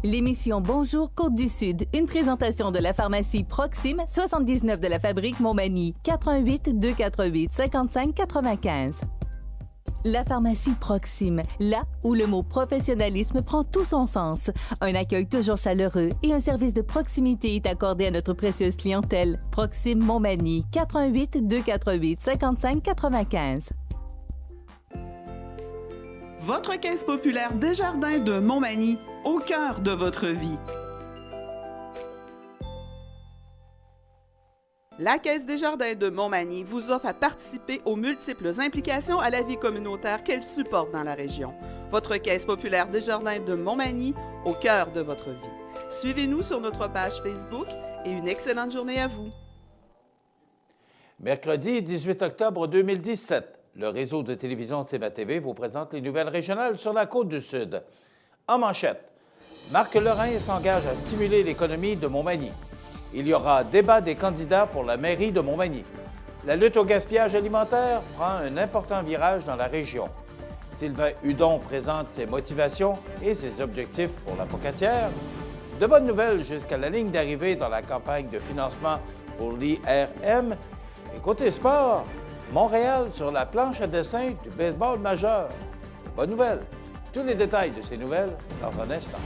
L'émission Bonjour Côte-du-Sud, une présentation de la pharmacie Proxime, 79 de la Fabrique Montmagny, 88 248 55 95. La pharmacie Proxime, là où le mot professionnalisme prend tout son sens. Un accueil toujours chaleureux et un service de proximité est accordé à notre précieuse clientèle. Proxime Montmagny, 88 248 55 95. Votre caisse populaire Desjardins de Montmagny, au cœur de votre vie. La Caisse Desjardins de Montmagny vous offre à participer aux multiples implications à la vie communautaire qu'elle supporte dans la région. Votre Caisse populaire Desjardins de Montmagny, au cœur de votre vie. Suivez-nous sur notre page Facebook et une excellente journée à vous. Mercredi 18 octobre 2017, le réseau de télévision CMA-TV vous présente les nouvelles régionales sur la Côte-du-Sud. En manchette, Marc Lorrain s'engage à stimuler l'économie de Montmagny. Il y aura débat des candidats pour la mairie de Montmagny. La lutte au gaspillage alimentaire prend un important virage dans la région. Sylvain Hudon présente ses motivations et ses objectifs pour la Pocatière. De bonnes nouvelles jusqu'à la ligne d'arrivée dans la campagne de financement pour l'IRM. Et côté sport, Montréal sur la planche à dessin du baseball majeur. Bonne nouvelle. Tous les détails de ces nouvelles dans un instant.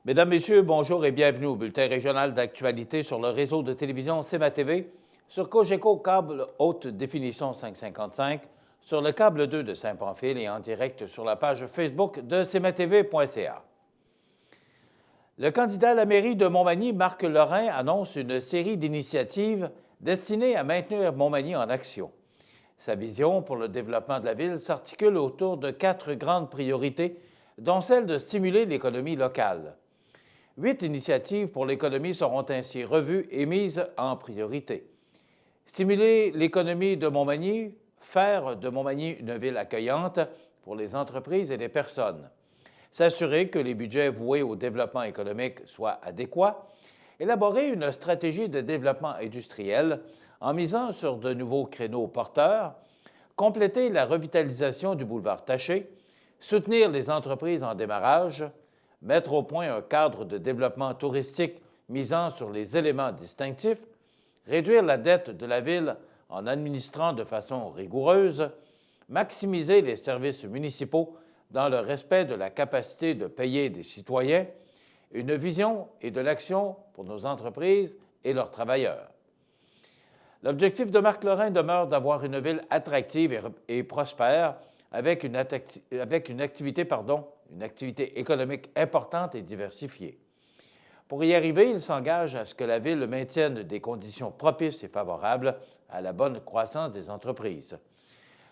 Mesdames, Messieurs, bonjour et bienvenue au bulletin régional d'actualité sur le réseau de télévision CMA-TV, sur Cogeco câble haute définition 555, sur le câble 2 de Saint-Pamphile et en direct sur la page Facebook de cmatv.ca. Le candidat à la mairie de Montmagny, Marc Lorrain, annonce une série d'initiatives destinées à maintenir Montmagny en action. Sa vision pour le développement de la ville s'articule autour de 4 grandes priorités, dont celle de stimuler l'économie locale. 8 initiatives pour l'économie seront ainsi revues et mises en priorité. Stimuler l'économie de Montmagny, faire de Montmagny une ville accueillante pour les entreprises et les personnes. S'assurer que les budgets voués au développement économique soient adéquats. Élaborer une stratégie de développement industriel en misant sur de nouveaux créneaux porteurs. Compléter la revitalisation du boulevard Taché. Soutenir les entreprises en démarrage. Mettre au point un cadre de développement touristique misant sur les éléments distinctifs, réduire la dette de la ville en administrant de façon rigoureuse, maximiser les services municipaux dans le respect de la capacité de payer des citoyens, une vision et de l'action pour nos entreprises et leurs travailleurs. L'objectif de Marc Lorrain demeure d'avoir une ville attractive et prospère avec une activité économique importante et diversifiée. Pour y arriver, il s'engage à ce que la ville maintienne des conditions propices et favorables à la bonne croissance des entreprises.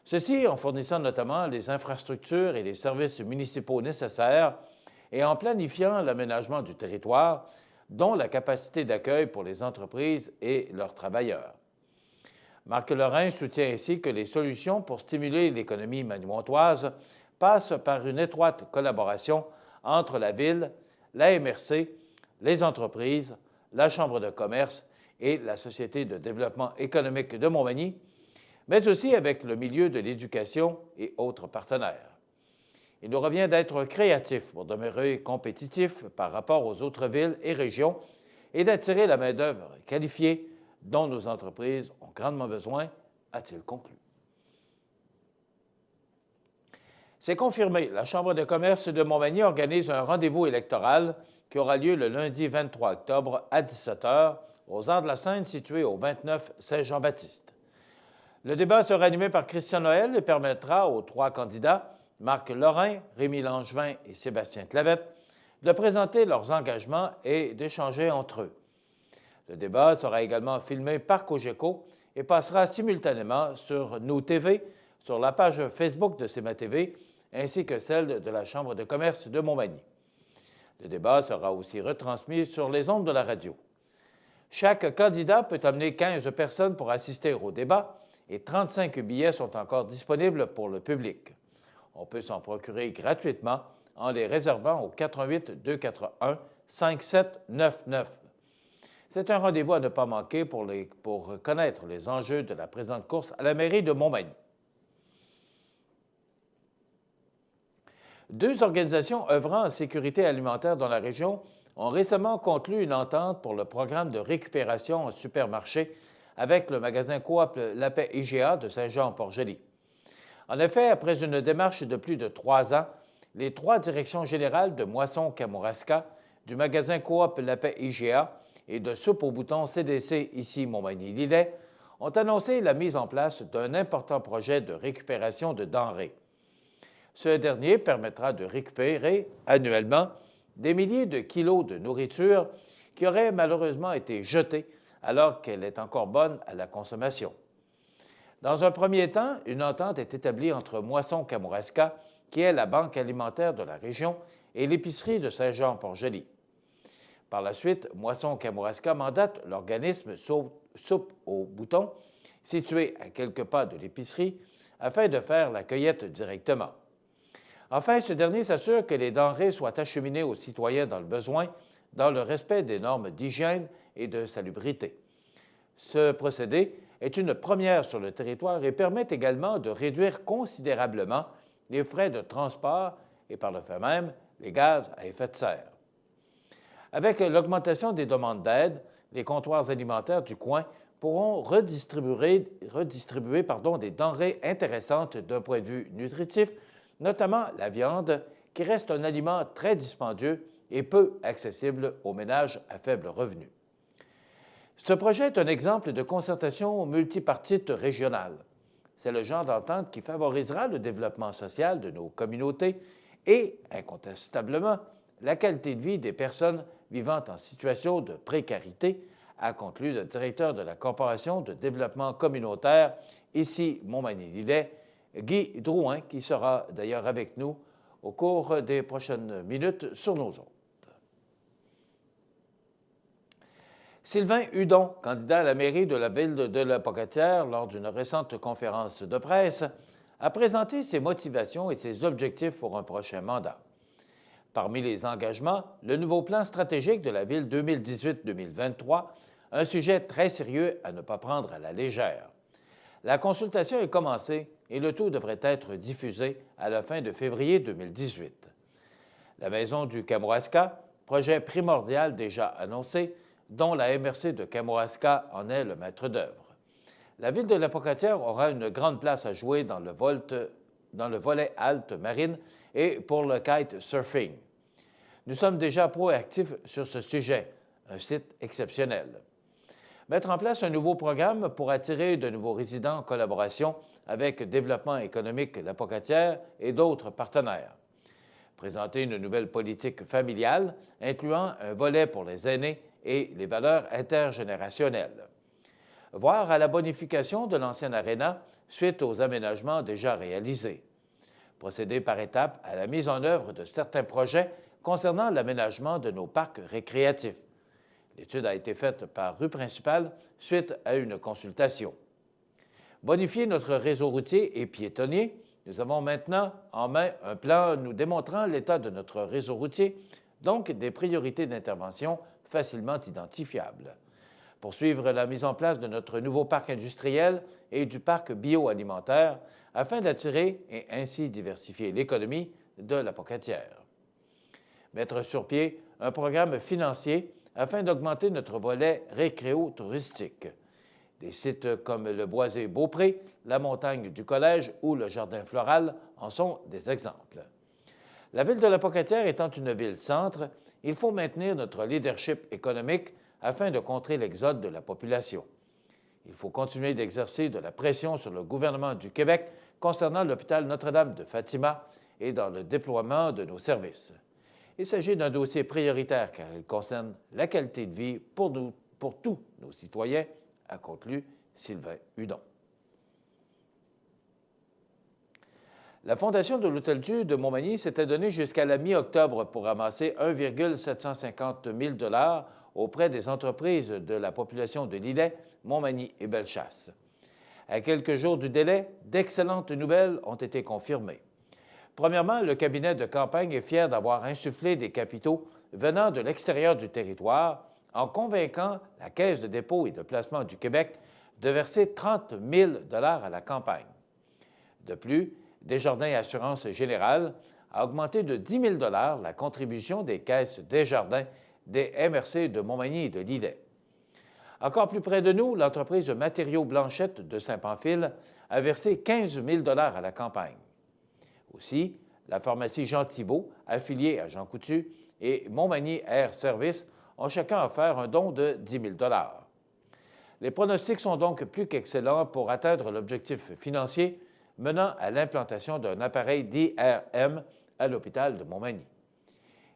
Ceci en fournissant notamment les infrastructures et les services municipaux nécessaires et en planifiant l'aménagement du territoire, dont la capacité d'accueil pour les entreprises et leurs travailleurs. Marc Lorrain soutient ainsi que les solutions pour stimuler l'économie magnomontoise passent par une étroite collaboration entre la Ville, la MRC, les entreprises, la Chambre de commerce et la Société de développement économique de Montmagny, mais aussi avec le milieu de l'éducation et autres partenaires. Il nous revient d'être créatifs pour demeurer compétitifs par rapport aux autres villes et régions et d'attirer la main-d'œuvre qualifiée dont nos entreprises ont grandement besoin, a-t-il conclu. C'est confirmé, la Chambre de commerce de Montmagny organise un rendez-vous électoral qui aura lieu le lundi 23 octobre à 17 h aux Arts de la Seine situés au 29 Saint-Jean-Baptiste. Le débat sera animé par Christian Noël et permettra aux 3 candidats, Marc Lorrain, Rémi Langevin et Sébastien Clavette, de présenter leurs engagements et d'échanger entre eux. Le débat sera également filmé par Cogeco et passera simultanément sur Nous TV, sur la page Facebook de CMA-TV, ainsi que celle de la Chambre de commerce de Montmagny. Le débat sera aussi retransmis sur les ondes de la radio. Chaque candidat peut amener 15 personnes pour assister au débat et 35 billets sont encore disponibles pour le public. On peut s'en procurer gratuitement en les réservant au 88 241 5799. C'est un rendez-vous à ne pas manquer pour connaître les enjeux de la présente course à la mairie de Montmagny. 2 organisations œuvrant en sécurité alimentaire dans la région ont récemment conclu une entente pour le programme de récupération en supermarché avec le magasin Coop La Paix IGA de Saint-Jean-Port-Joli. En effet, après une démarche de plus de 3 ans, les 3 directions générales de Moisson-Kamouraska, du magasin Coop La Paix IGA et de Soupe aux boutons CDC ici Montmagny-Lillet ont annoncé la mise en place d'un important projet de récupération de denrées. Ce dernier permettra de récupérer annuellement des milliers de kilos de nourriture qui auraient malheureusement été jetée alors qu'elle est encore bonne à la consommation. Dans un premier temps, une entente est établie entre Moisson-Kamouraska, qui est la banque alimentaire de la région, et l'épicerie de Saint-Jean-Port-Joli. Par la suite, Moisson-Kamouraska mandate l'organisme Soupe aux boutons, situé à quelques pas de l'épicerie, afin de faire la cueillette directement. Enfin, ce dernier s'assure que les denrées soient acheminées aux citoyens dans le besoin, dans le respect des normes d'hygiène et de salubrité. Ce procédé est une première sur le territoire et permet également de réduire considérablement les frais de transport et par le fait même les gaz à effet de serre. Avec l'augmentation des demandes d'aide, les comptoirs alimentaires du coin pourront redistribuer des denrées intéressantes d'un point de vue nutritif, notamment la viande, qui reste un aliment très dispendieux et peu accessible aux ménages à faible revenu. Ce projet est un exemple de concertation multipartite régionale. C'est le genre d'entente qui favorisera le développement social de nos communautés et, incontestablement, la qualité de vie des personnes vivant en situation de précarité, a conclu le directeur de la Corporation de développement communautaire, ici Montmagny-Lillet, Guy Drouin, qui sera d'ailleurs avec nous au cours des prochaines minutes sur nos ondes. Sylvain Hudon, candidat à la mairie de la ville de La Pocatière, lors d'une récente conférence de presse, a présenté ses motivations et ses objectifs pour un prochain mandat. Parmi les engagements, le nouveau plan stratégique de la ville 2018-2023, un sujet très sérieux à ne pas prendre à la légère. La consultation est commencée et le tout devrait être diffusé à la fin de février 2018. La Maison du Kamouraska, projet primordial déjà annoncé, dont la MRC de Kamouraska en est le maître d'œuvre. La ville de La Pocatière aura une grande place à jouer dans le volet halte marine et pour le kite surfing. Nous sommes déjà proactifs sur ce sujet, un site exceptionnel. Mettre en place un nouveau programme pour attirer de nouveaux résidents en collaboration avec Développement économique La Pocatière et d'autres partenaires. Présenter une nouvelle politique familiale incluant un volet pour les aînés et les valeurs intergénérationnelles. Voir à la bonification de l'ancienne aréna suite aux aménagements déjà réalisés. Procéder par étapes à la mise en œuvre de certains projets concernant l'aménagement de nos parcs récréatifs. L'étude a été faite par rue principale suite à une consultation. Bonifier notre réseau routier et piétonnier. Nous avons maintenant en main un plan nous démontrant l'état de notre réseau routier, donc des priorités d'intervention facilement identifiables. Poursuivre la mise en place de notre nouveau parc industriel et du parc bioalimentaire afin d'attirer et ainsi diversifier l'économie de La Pocatière. Mettre sur pied un programme financier afin d'augmenter notre volet récréo-touristique. Des sites comme le Boisé-Beaupré, la montagne du Collège ou le Jardin floral en sont des exemples. La ville de La Pocatière étant une ville-centre, il faut maintenir notre leadership économique afin de contrer l'exode de la population. Il faut continuer d'exercer de la pression sur le gouvernement du Québec concernant l'hôpital Notre-Dame de Fatima et dans le déploiement de nos services. Il s'agit d'un dossier prioritaire car il concerne la qualité de vie pour tous nos citoyens, a conclu Sylvain Hudon. La Fondation de l'Hôtel-Dieu de Montmagny s'était donnée jusqu'à la mi-octobre pour ramasser 1,750 000 $ auprès des entreprises de la population de l'Îlet, Montmagny et Bellechasse. À quelques jours du délai, d'excellentes nouvelles ont été confirmées. Premièrement, le cabinet de campagne est fier d'avoir insufflé des capitaux venant de l'extérieur du territoire en convainquant la Caisse de dépôt et de placement du Québec de verser 30 000 $ à la campagne. De plus, Desjardins Assurance Générale a augmenté de 10 000 $ la contribution des caisses Desjardins des MRC de Montmagny et de l'Îlet. Encore plus près de nous, l'entreprise de matériaux Blanchette de Saint-Pamphile a versé 15 000 $ à la campagne. Aussi, la pharmacie Jean Thibault, affiliée à Jean Coutu, et Montmagny Air Service ont chacun offert un don de 10 000 $. Les pronostics sont donc plus qu'excellents pour atteindre l'objectif financier menant à l'implantation d'un appareil d'IRM à l'hôpital de Montmagny.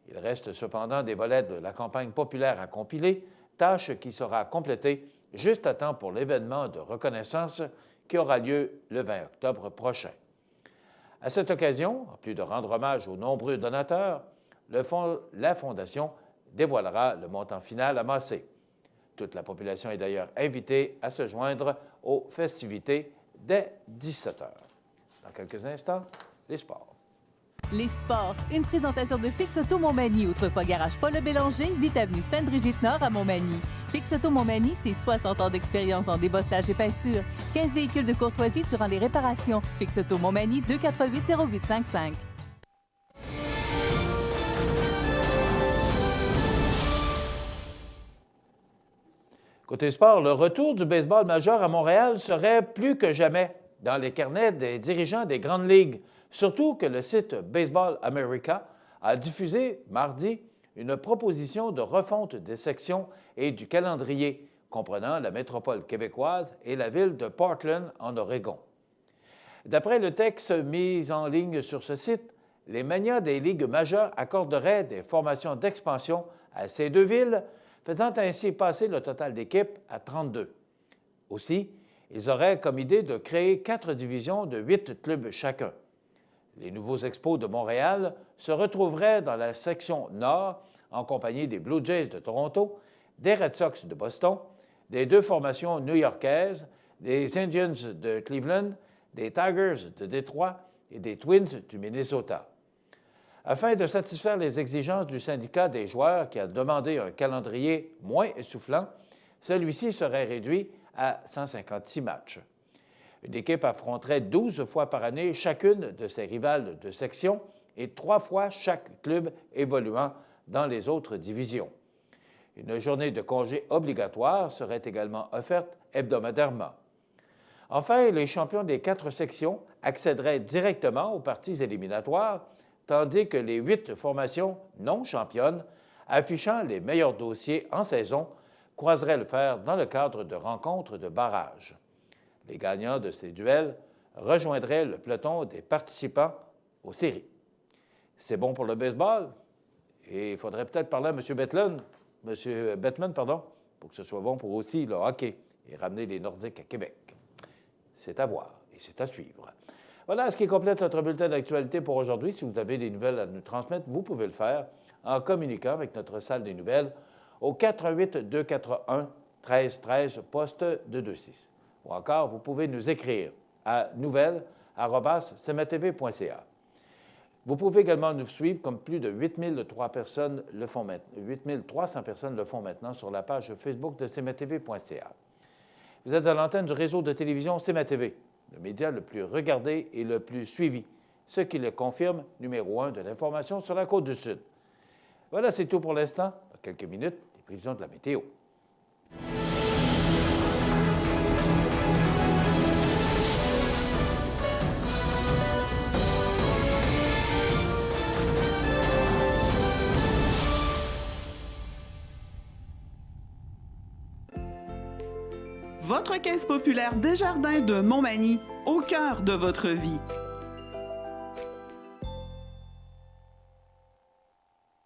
Il reste cependant des volets de la campagne populaire à compiler, tâche qui sera complétée juste à temps pour l'événement de reconnaissance qui aura lieu le 20 octobre prochain. À cette occasion, en plus de rendre hommage aux nombreux donateurs, la Fondation dévoilera le montant final amassé. Toute la population est d'ailleurs invitée à se joindre aux festivités dès 17 h. Dans quelques instants, les sports. Les sports, une présentation de Fix Auto Montmagny, autrefois garage Paul Bélanger, 8 avenue Sainte-Brigitte-Nord à Montmagny. Fix Auto Montmagny, c'est 60 ans d'expérience en débosselage et peinture. 15 véhicules de courtoisie durant les réparations. Fix Auto Montmagny, 248-0855. Côté sport, le retour du baseball majeur à Montréal serait plus que jamais dans les carnets des dirigeants des grandes ligues, surtout que le site Baseball America a diffusé mardi une proposition de refonte des sections et du calendrier comprenant la métropole québécoise et la ville de Portland en Oregon. D'après le texte mis en ligne sur ce site, les manias des ligues majeures accorderaient des formations d'expansion à ces deux villes, faisant ainsi passer le total d'équipes à 32. Aussi, ils auraient comme idée de créer 4 divisions de 8 clubs chacun. Les nouveaux Expos de Montréal se retrouveraient dans la section nord en compagnie des Blue Jays de Toronto, des Red Sox de Boston, des 2 formations new-yorkaises, des Indians de Cleveland, des Tigers de Détroit et des Twins du Minnesota. Afin de satisfaire les exigences du syndicat des joueurs qui a demandé un calendrier moins essoufflant, celui-ci serait réduit à 156 matchs. Une équipe affronterait 12 fois par année chacune de ses rivales de section et 3 fois chaque club évoluant dans les autres divisions. Une journée de congé obligatoire serait également offerte hebdomadairement. Enfin, les champions des 4 sections accéderaient directement aux parties éliminatoires, tandis que les 8 formations non championnes, affichant les meilleurs dossiers en saison, croiseraient le fer dans le cadre de rencontres de barrage. Les gagnants de ces duels rejoindraient le peloton des participants aux séries. C'est bon pour le baseball, et il faudrait peut-être parler à M. Bettman, pour que ce soit bon pour aussi le hockey et ramener les Nordiques à Québec. C'est à voir et c'est à suivre. Voilà ce qui complète notre bulletin d'actualité pour aujourd'hui. Si vous avez des nouvelles à nous transmettre, vous pouvez le faire en communiquant avec notre salle des nouvelles au 418-241-1313, poste 226. Ou encore, vous pouvez nous écrire à nouvelles@cmatv.ca. Vous pouvez également nous suivre comme plus de 8300 personnes le font maintenant sur la page Facebook de cmatv.ca. Vous êtes à l'antenne du réseau de télévision CMA-TV, le média le plus regardé et le plus suivi, ce qui le confirme, numéro 1 de l'information sur la Côte-du-Sud. Voilà, c'est tout pour l'instant. Dans quelques minutes, les prévisions de la météo. votre Caisse populaire Desjardins de Montmagny, au cœur de votre vie.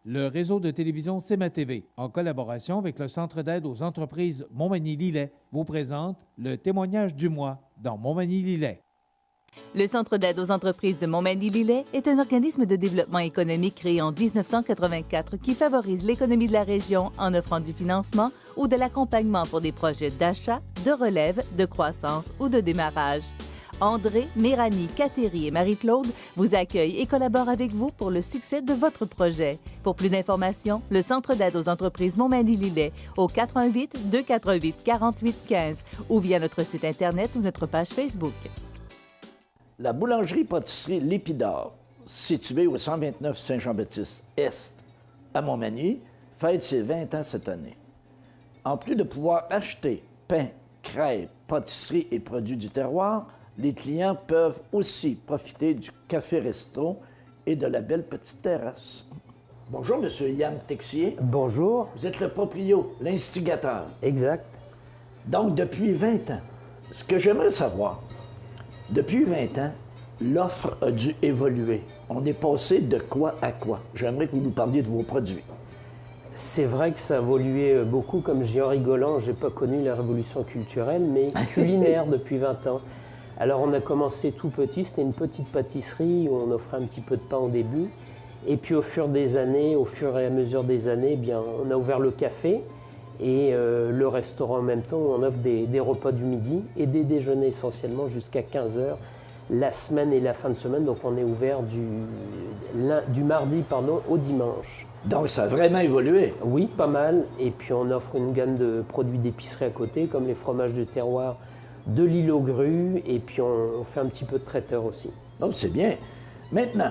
Le réseau de télévision CMA-TV, en collaboration avec le Centre d'aide aux entreprises Montmagny-Lillet, vous présente le témoignage du mois dans Montmagny-Lillet. Le Centre d'aide aux entreprises de Montmagny-Lillet est un organisme de développement économique créé en 1984 qui favorise l'économie de la région en offrant du financement ou de l'accompagnement pour des projets d'achat, de relève, de croissance ou de démarrage. André, Méranie, Cathéry et Marie-Claude vous accueillent et collaborent avec vous pour le succès de votre projet. Pour plus d'informations, le Centre d'aide aux entreprises Montmagny-Lillet au 88 248 48 15 ou via notre site Internet ou notre page Facebook. La boulangerie-pâtisserie L'Épidore, située au 129 Saint-Jean-Baptiste-Est à Montmagny, fête ses 20 ans cette année. En plus de pouvoir acheter pain, crêpes, pâtisseries et produits du terroir, les clients peuvent aussi profiter du café-resto et de la belle petite terrasse. Bonjour, M. Yann Texier. Bonjour. Vous êtes le proprio, l'instigateur. Exact. Donc, depuis 20 ans, ce que j'aimerais savoir, depuis 20 ans, l'offre a dû évoluer. On est passé de quoi à quoi? J'aimerais que vous nous parliez de vos produits. C'est vrai que ça a évolué beaucoup. Comme je dis en rigolant, je n'ai pas connu la révolution culturelle, mais culinaire depuis 20 ans. Alors on a commencé tout petit, c'était une petite pâtisserie où on offrait un petit peu de pain au début. Et puis au fur et à mesure des années, eh bien, on a ouvert le café et le restaurant en même temps où on offre des repas du midi et des déjeuners essentiellement jusqu'à 15h la semaine et la fin de semaine. Donc on est ouvert du mardi au dimanche. Donc ça a vraiment évolué. Oui, pas mal. Et puis on offre une gamme de produits d'épicerie à côté, comme les fromages de terroir, de l'île aux grues, et puis on fait un petit peu de traiteur aussi. Oh, c'est bien. Maintenant,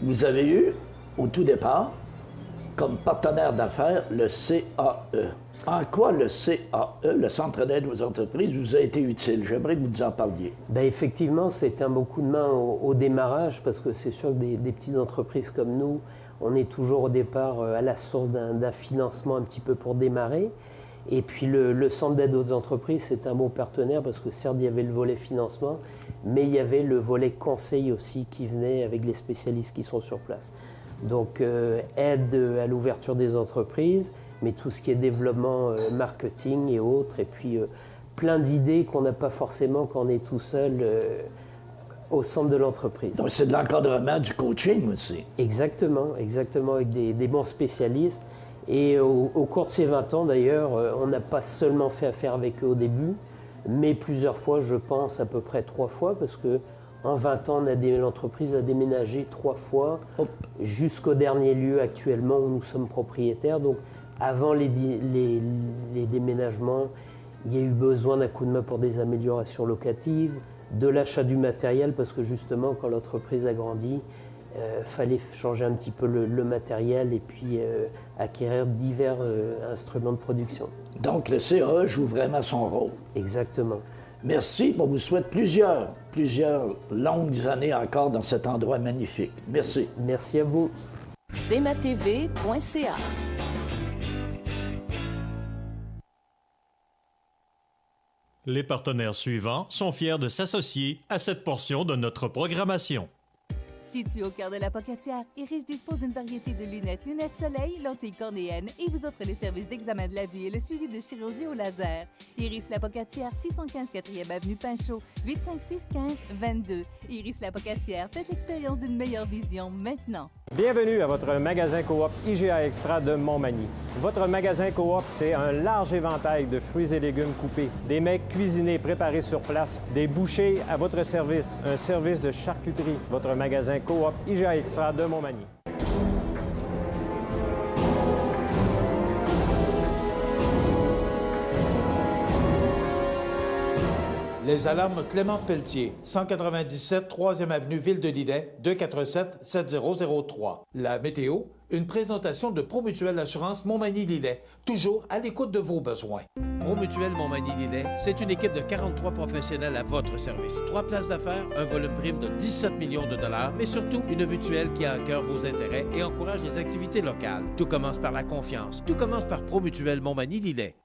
vous avez eu, au tout départ, comme partenaire d'affaires, le CAE. En quoi le CAE, le Centre d'aide aux entreprises, vous a été utile? J'aimerais que vous nous en parliez. Bien, effectivement, c'était un bon coup de main au démarrage, parce que c'est sûr que des petites entreprises comme nous, on est toujours au départ à la source d'un financement un petit peu pour démarrer. Et puis le Centre d'aide aux entreprises, c'est un bon partenaire parce que certes, il y avait le volet financement, mais il y avait le volet conseil aussi qui venait avec les spécialistes qui sont sur place. Donc aide à l'ouverture des entreprises, mais tout ce qui est développement, marketing et autres, et puis plein d'idées qu'on n'a pas forcément quand on est tout seul au centre de l'entreprise. Donc c'est de l'encadrement, du coaching aussi. Exactement, avec des bons spécialistes. Et au cours de ces 20 ans, d'ailleurs, on n'a pas seulement fait affaire avec eux au début, mais plusieurs fois, je pense à peu près 3 fois, parce qu'en 20 ans, l'entreprise a déménagé 3 fois jusqu'au dernier lieu actuellement où nous sommes propriétaires. Donc avant les déménagements, il y a eu besoin d'un coup de main pour des améliorations locatives, de l'achat du matériel, parce que justement, quand l'entreprise a grandi, fallait changer un petit peu le matériel et puis acquérir divers instruments de production. Donc le CAE joue vraiment son rôle. Exactement. Merci. On vous souhaite plusieurs longues années encore dans cet endroit magnifique. Merci. Merci à vous. cmatv.ca. Les partenaires suivants sont fiers de s'associer à cette portion de notre programmation. Situé au cœur de la Pocatière, Iris dispose d'une variété de lunettes soleil, lentilles cornéennes et vous offre les services d'examen de la vue et le suivi de chirurgie au laser. Iris la Pocatière, 615 4e avenue Pinchot, 856 15 22. Iris la Pocatière, faites l'expérience d'une meilleure vision maintenant. Bienvenue à votre magasin Coop IGA Extra de Montmagny. Votre magasin Coop, c'est un large éventail de fruits et légumes coupés, des mets cuisinés préparés sur place, des bouchées à votre service, un service de charcuterie. Votre magasin Coop IGA Extra de Montmagny. Les alarmes Clément Pelletier, 197 3e avenue Ville-de-Lillet, 247-7003. La météo, une présentation de Promutuelle Assurance Montmagny-Lillet, toujours à l'écoute de vos besoins. Promutuelle Montmagny-Lillet, c'est une équipe de 43 professionnels à votre service. 3 places d'affaires, un volume prime de 17 millions de dollars, mais surtout une mutuelle qui a à cœur vos intérêts et encourage les activités locales. Tout commence par la confiance. Tout commence par Promutuelle Montmagny-Lillet.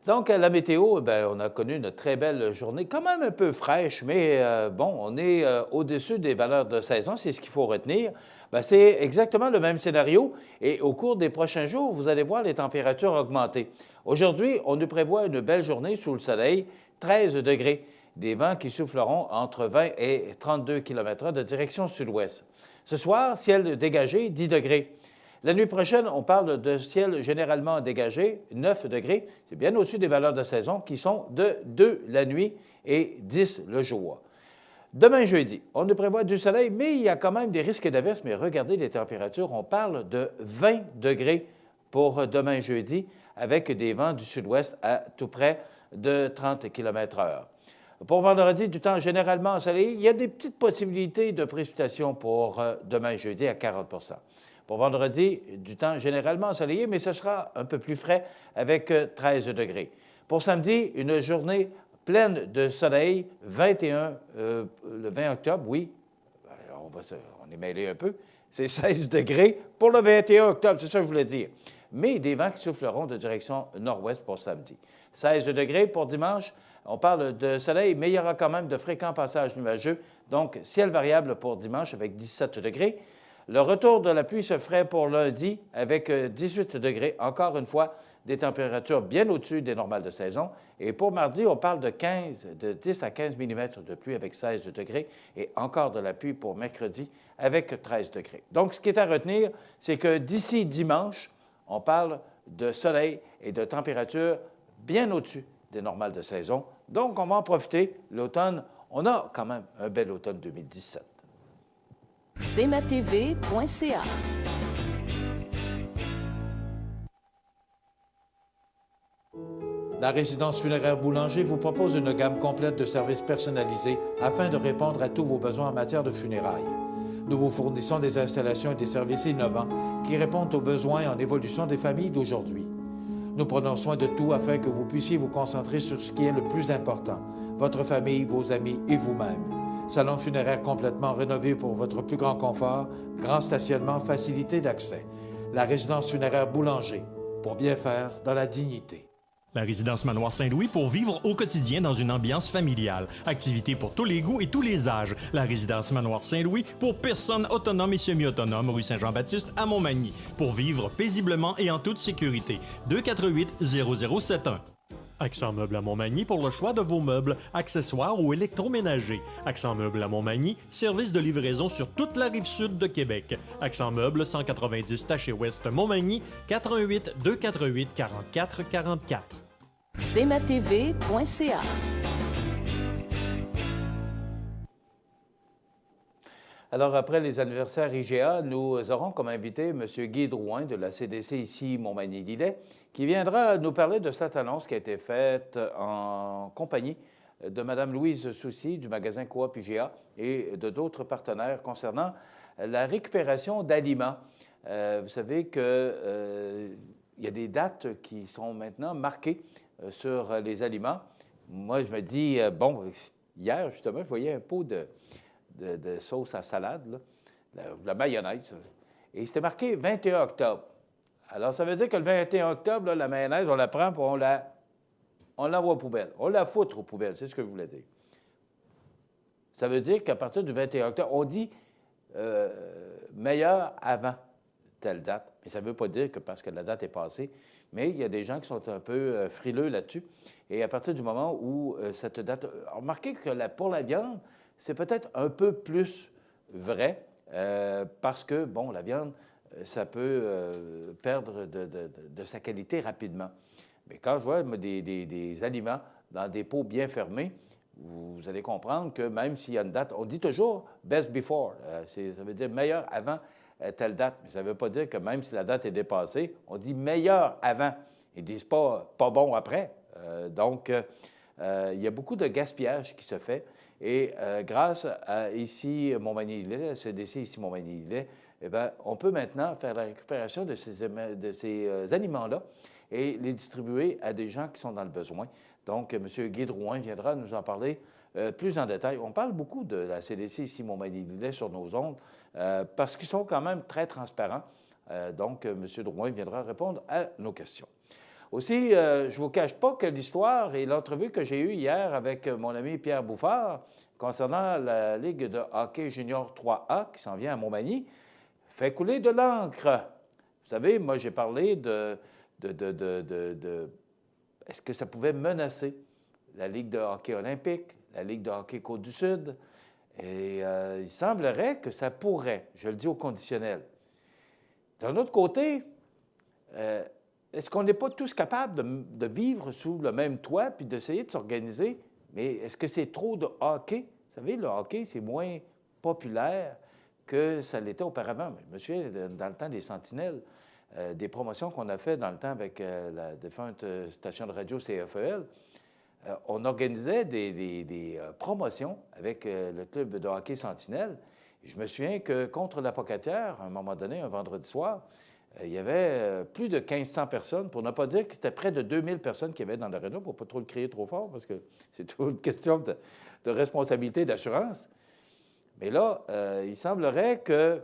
Donc, à la météo, bien, on a connu une très belle journée, quand même un peu fraîche, mais bon, on est au-dessus des valeurs de saison, c'est ce qu'il faut retenir. Bien, c'est exactement le même scénario et au cours des prochains jours, vous allez voir les températures augmenter. Aujourd'hui, on nous prévoit une belle journée sous le soleil, 13 degrés, des vents qui souffleront entre 20 et 32 km/h de direction sud-ouest. Ce soir, ciel dégagé, 10 degrés. La nuit prochaine, on parle de ciel généralement dégagé, 9 degrés. C'est bien au-dessus des valeurs de saison qui sont de 2 la nuit et 10 le jour. Demain jeudi, on nous prévoit du soleil, mais il y a quand même des risques d'averse. Mais regardez les températures, on parle de 20 degrés pour demain jeudi, avec des vents du sud-ouest à tout près de 30 km/h. Pour vendredi, du temps généralement ensoleillé, il y a des petites possibilités de précipitations pour demain jeudi à 40 %. Pour vendredi, du temps généralement ensoleillé, mais ce sera un peu plus frais avec 13 degrés. Pour samedi, une journée pleine de soleil, 21, le 20 octobre, oui, on est mêlé un peu, c'est 16 degrés pour le 21 octobre, c'est ça que je voulais dire. Mais des vents qui souffleront de direction nord-ouest pour samedi. 16 degrés pour dimanche, on parle de soleil, mais il y aura quand même de fréquents passages nuageux, donc ciel variable pour dimanche avec 17 degrés. Le retour de la pluie se ferait pour lundi avec 18 degrés. Encore une fois, des températures bien au-dessus des normales de saison. Et pour mardi, on parle de 10 à 15 mm de pluie avec 16 degrés et encore de la pluie pour mercredi avec 13 degrés. Donc, ce qui est à retenir, c'est que d'ici dimanche, on parle de soleil et de températures bien au-dessus des normales de saison. Donc, on va en profiter. L'automne, on a quand même un bel automne 2017. cmatv.ca. La résidence funéraire Boulanger vous propose une gamme complète de services personnalisés afin de répondre à tous vos besoins en matière de funérailles. Nous vous fournissons des installations et des services innovants qui répondent aux besoins en évolution des familles d'aujourd'hui. Nous prenons soin de tout afin que vous puissiez vous concentrer sur ce qui est le plus important, votre famille, vos amis et vous-même. Salon funéraire complètement rénové pour votre plus grand confort, grand stationnement, facilité d'accès. La résidence funéraire Boulanger, pour bien faire dans la dignité. La résidence Manoir Saint-Louis pour vivre au quotidien dans une ambiance familiale. Activités pour tous les goûts et tous les âges. La résidence Manoir Saint-Louis pour personnes autonomes et semi-autonomes, rue Saint-Jean-Baptiste à Montmagny. Pour vivre paisiblement et en toute sécurité. 248-0071. Accent Meubles à Montmagny pour le choix de vos meubles, accessoires ou électroménagers. Accent Meubles à Montmagny, service de livraison sur toute la rive sud de Québec. Accent Meubles, 190 Taché-Ouest Montmagny, 418-248-4444. cmatv.ca. Alors, après les anniversaires IGA, nous aurons comme invité M. Guy Drouin de la CDC ici, Montmagny-Lillet, qui viendra nous parler de cette annonce qui a été faite en compagnie de Mme Louise Soucy du magasin Coop IGA et de d'autres partenaires concernant la récupération d'aliments. Vous savez qu'il y a des dates qui sont maintenant marquées sur les aliments. Moi, je me dis, bon, hier, justement, je voyais un pot de sauce à salade, là, la mayonnaise, et c'était marqué 21 octobre. Alors, ça veut dire que le 21 octobre, là, la mayonnaise, on la prend et on l'envoie aux poubelles. On la foutre aux poubelles, c'est ce que je voulais dire. Ça veut dire qu'à partir du 21 octobre, on dit meilleur avant telle date. Mais ça ne veut pas dire que parce que la date est passée, mais il y a des gens qui sont un peu frileux là-dessus. Et à partir du moment où cette date... Remarquez que pour la viande, c'est peut-être un peu plus vrai parce que, bon, la viande, ça peut perdre de sa qualité rapidement. Mais quand je vois des aliments dans des pots bien fermés, vous allez comprendre que même s'il y a une date, on dit toujours « best before », ça veut dire « meilleur avant telle date », mais ça ne veut pas dire que même si la date est dépassée, on dit « meilleur avant ». Ils ne disent pas « pas bon après ». Donc, il y a beaucoup de gaspillage qui se fait. Et grâce à ici Montmagny-Lillet, CDC ici Montmagny-Lillet, eh bien, on peut maintenant faire la récupération de ces aliments-là et les distribuer à des gens qui sont dans le besoin. Donc, M. Guy Drouin viendra nous en parler plus en détail. On parle beaucoup de la CDC ici Montmagny-Lillet sur nos ondes parce qu'ils sont quand même très transparents. Donc, M. Drouin viendra répondre à nos questions. Aussi, je ne vous cache pas que l'histoire et l'entrevue que j'ai eue hier avec mon ami Pierre Bouffard concernant la Ligue de hockey junior 3A qui s'en vient à Montmagny fait couler de l'encre. Vous savez, moi, j'ai parlé est-ce que ça pouvait menacer la Ligue de hockey olympique, la Ligue de hockey Côte-du-Sud? Et il semblerait que ça pourrait, je le dis au conditionnel. D'un autre côté, est-ce qu'on n'est pas tous capables de vivre sous le même toit puis d'essayer de s'organiser? Mais est-ce que c'est trop de hockey? Vous savez, le hockey, c'est moins populaire que ça l'était auparavant. Je me souviens, dans le temps des Sentinelles, des promotions qu'on a fait dans le temps avec la défunte station de radio CFEL, on organisait des promotions avec le club de hockey Sentinelle. Et je me souviens que contre l'Apocatière, à un moment donné, un vendredi soir, il y avait plus de 1500 personnes, pour ne pas dire que c'était près de 2000 personnes qui avaient dans l'aréna, pour ne pas trop le crier trop fort, parce que c'est toujours une question de responsabilité et d'assurance. Mais là, il semblerait que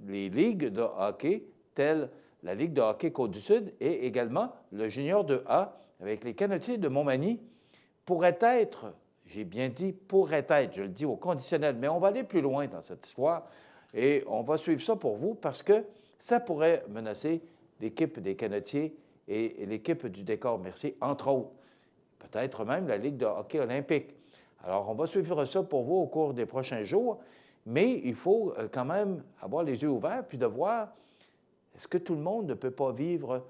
les ligues de hockey, telles la Ligue de hockey Côte-du-Sud et également le Junior 2A, avec les Canotiers de Montmagny, pourraient être, j'ai bien dit pourraient être, je le dis au conditionnel, mais on va aller plus loin dans cette histoire et on va suivre ça pour vous parce que ça pourrait menacer l'équipe des Canotiers et l'équipe du Décor Mercier, entre autres. Peut-être même la Ligue de hockey olympique. Alors, on va suivre ça pour vous au cours des prochains jours, mais il faut quand même avoir les yeux ouverts puis de voir est-ce que tout le monde ne peut pas vivre...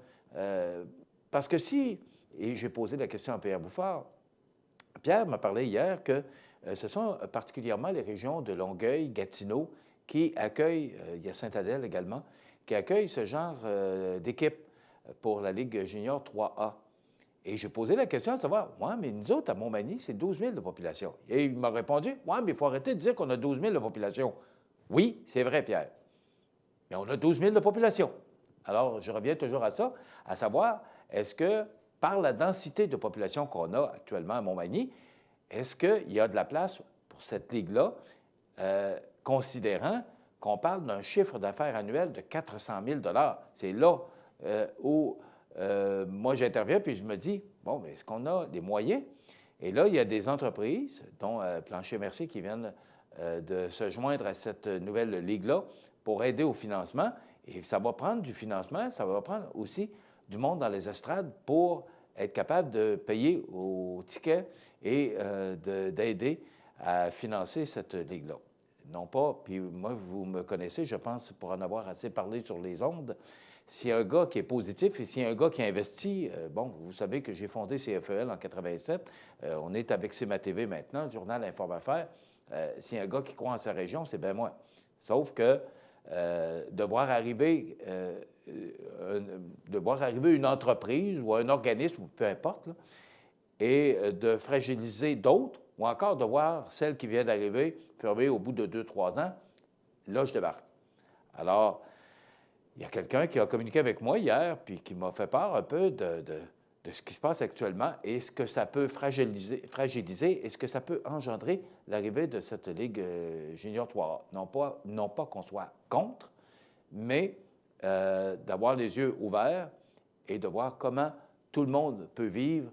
parce que si, et j'ai posé la question à Pierre Bouffard, Pierre m'a parlé hier que ce sont particulièrement les régions de Longueuil, Gatineau, qui accueillent, il y a Saint-Adèle également, qui accueillent ce genre d'équipe pour la Ligue junior 3A. Et j'ai posé la question de savoir, « Ouais, mais nous autres, à Montmagny, c'est 12 000 de population. » Et il m'a répondu, « Ouais, mais il faut arrêter de dire qu'on a 12 000 de population. » Oui, c'est vrai, Pierre. Mais on a 12 000 de population. Alors, je reviens toujours à ça, à savoir, est-ce que, par la densité de population qu'on a actuellement à Montmagny, est-ce qu'il y a de la place pour cette ligue-là, considérant qu'on parle d'un chiffre d'affaires annuel de 400 000 $? C'est là où moi j'interviens, puis je me dis, bon, mais est-ce qu'on a des moyens? Et là, il y a des entreprises, dont Plancher Mercier, qui viennent de se joindre à cette nouvelle ligue-là pour aider au financement. Et ça va prendre du financement, ça va prendre aussi du monde dans les estrades pour être capable de payer au ticket et d'aider à financer cette ligue-là. Non pas, puis moi, vous me connaissez, je pense, pour en avoir assez parlé sur les ondes, s'il y a un gars qui est positif et s'il y a un gars qui investit, bon, vous savez que j'ai fondé CFEL en 87, on est avec CMA-TV maintenant, le journal Informe-Affaires. S'il y a un gars qui croit en sa région, c'est bien moi. Sauf que de voir arriver une entreprise ou un organisme, peu importe, là, et de fragiliser d'autres, ou encore de voir celle qui vient d'arriver fermer au bout de 2-3 ans, là, je débarque. Alors, il y a quelqu'un qui a communiqué avec moi hier, puis qui m'a fait part un peu de ce qui se passe actuellement et ce que ça peut fragiliser et ce que ça peut engendrer l'arrivée de cette Ligue junior 3A. Non pas qu'on soit contre, mais d'avoir les yeux ouverts et de voir comment tout le monde peut vivre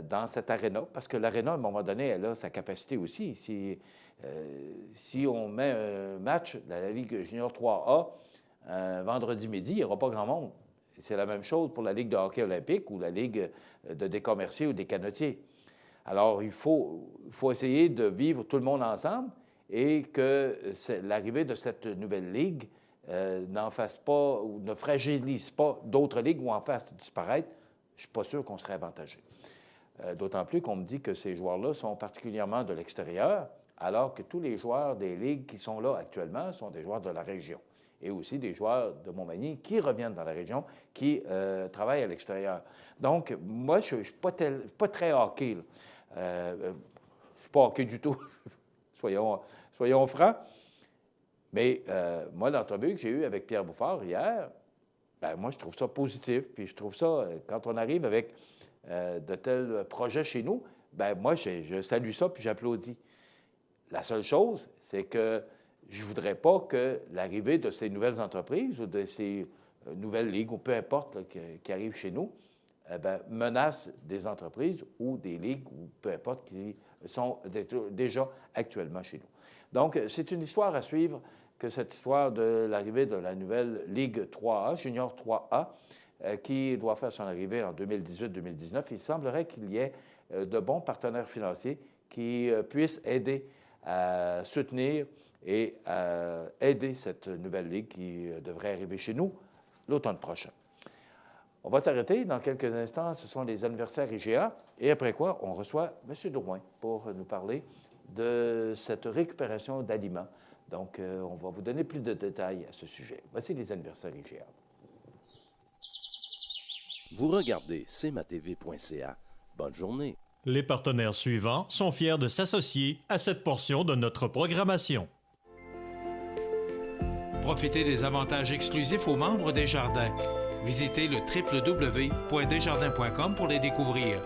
dans cette aréna, parce que l'aréna, à un moment donné, elle a sa capacité aussi. Si on met un match de la Ligue junior 3A vendredi midi, il n'y aura pas grand monde. C'est la même chose pour la Ligue de hockey olympique ou la Ligue de Décor Mercier ou des Canotiers. Alors, il faut essayer de vivre tout le monde ensemble et que l'arrivée de cette nouvelle Ligue n'en fasse pas ou ne fragilise pas d'autres ligues ou en fasse disparaître. Je ne suis pas sûr qu'on serait avantagé. D'autant plus qu'on me dit que ces joueurs-là sont particulièrement de l'extérieur, alors que tous les joueurs des ligues qui sont là actuellement sont des joueurs de la région. Et aussi des joueurs de Montmagny qui reviennent dans la région, qui travaillent à l'extérieur. Donc, moi, je ne suis pas très hockey. Je ne suis pas hockey du tout, soyons francs. Mais moi, l'entrevue que j'ai eue avec Pierre Bouffard hier, bien, moi, je trouve ça positif. Puis je trouve ça, quand on arrive avec de tels projets chez nous, bien, moi, je salue ça puis j'applaudis. La seule chose, c'est que je ne voudrais pas que l'arrivée de ces nouvelles entreprises ou de ces nouvelles ligues, ou peu importe, là, qui arrivent chez nous, menacent des entreprises ou des ligues, ou peu importe, qui sont déjà actuellement chez nous. Donc, c'est une histoire à suivre, que cette histoire de l'arrivée de la nouvelle Ligue 3A, Junior 3A, qui doit faire son arrivée en 2018-2019. Il semblerait qu'il y ait de bons partenaires financiers qui puissent aider à soutenir et à aider cette nouvelle ligue qui devrait arriver chez nous l'automne prochain. On va s'arrêter dans quelques instants. Ce sont les anniversaires IGA. Et après quoi, on reçoit M. Drouin pour nous parler de cette récupération d'aliments. Donc, on va vous donner plus de détails à ce sujet. Voici les anniversaires IGA. Vous regardez cmatv.ca. Bonne journée. Les partenaires suivants sont fiers de s'associer à cette portion de notre programmation. Profitez des avantages exclusifs aux membres des Jardins. Visitez le www.desjardins.com pour les découvrir.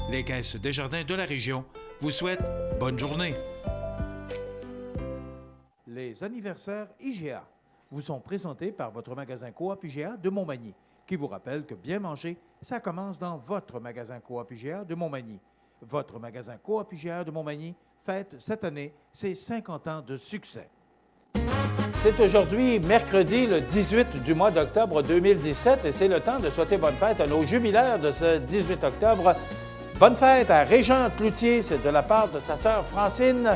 Les caisses Desjardins de la région vous souhaitent bonne journée. Les anniversaires IGA vous sont présentés par votre magasin Coop IGA de Montmagny, qui vous rappelle que bien manger, ça commence dans votre magasin Coop IGA de Montmagny. Votre magasin Coop IGA de Montmagny fête cette année ses 50 ans de succès. C'est aujourd'hui, mercredi, le 18 du mois d'octobre 2017, et c'est le temps de souhaiter bonne fête à nos jubilaires de ce 18 octobre. Bonne fête à Régent Cloutier, c'est de la part de sa sœur Francine.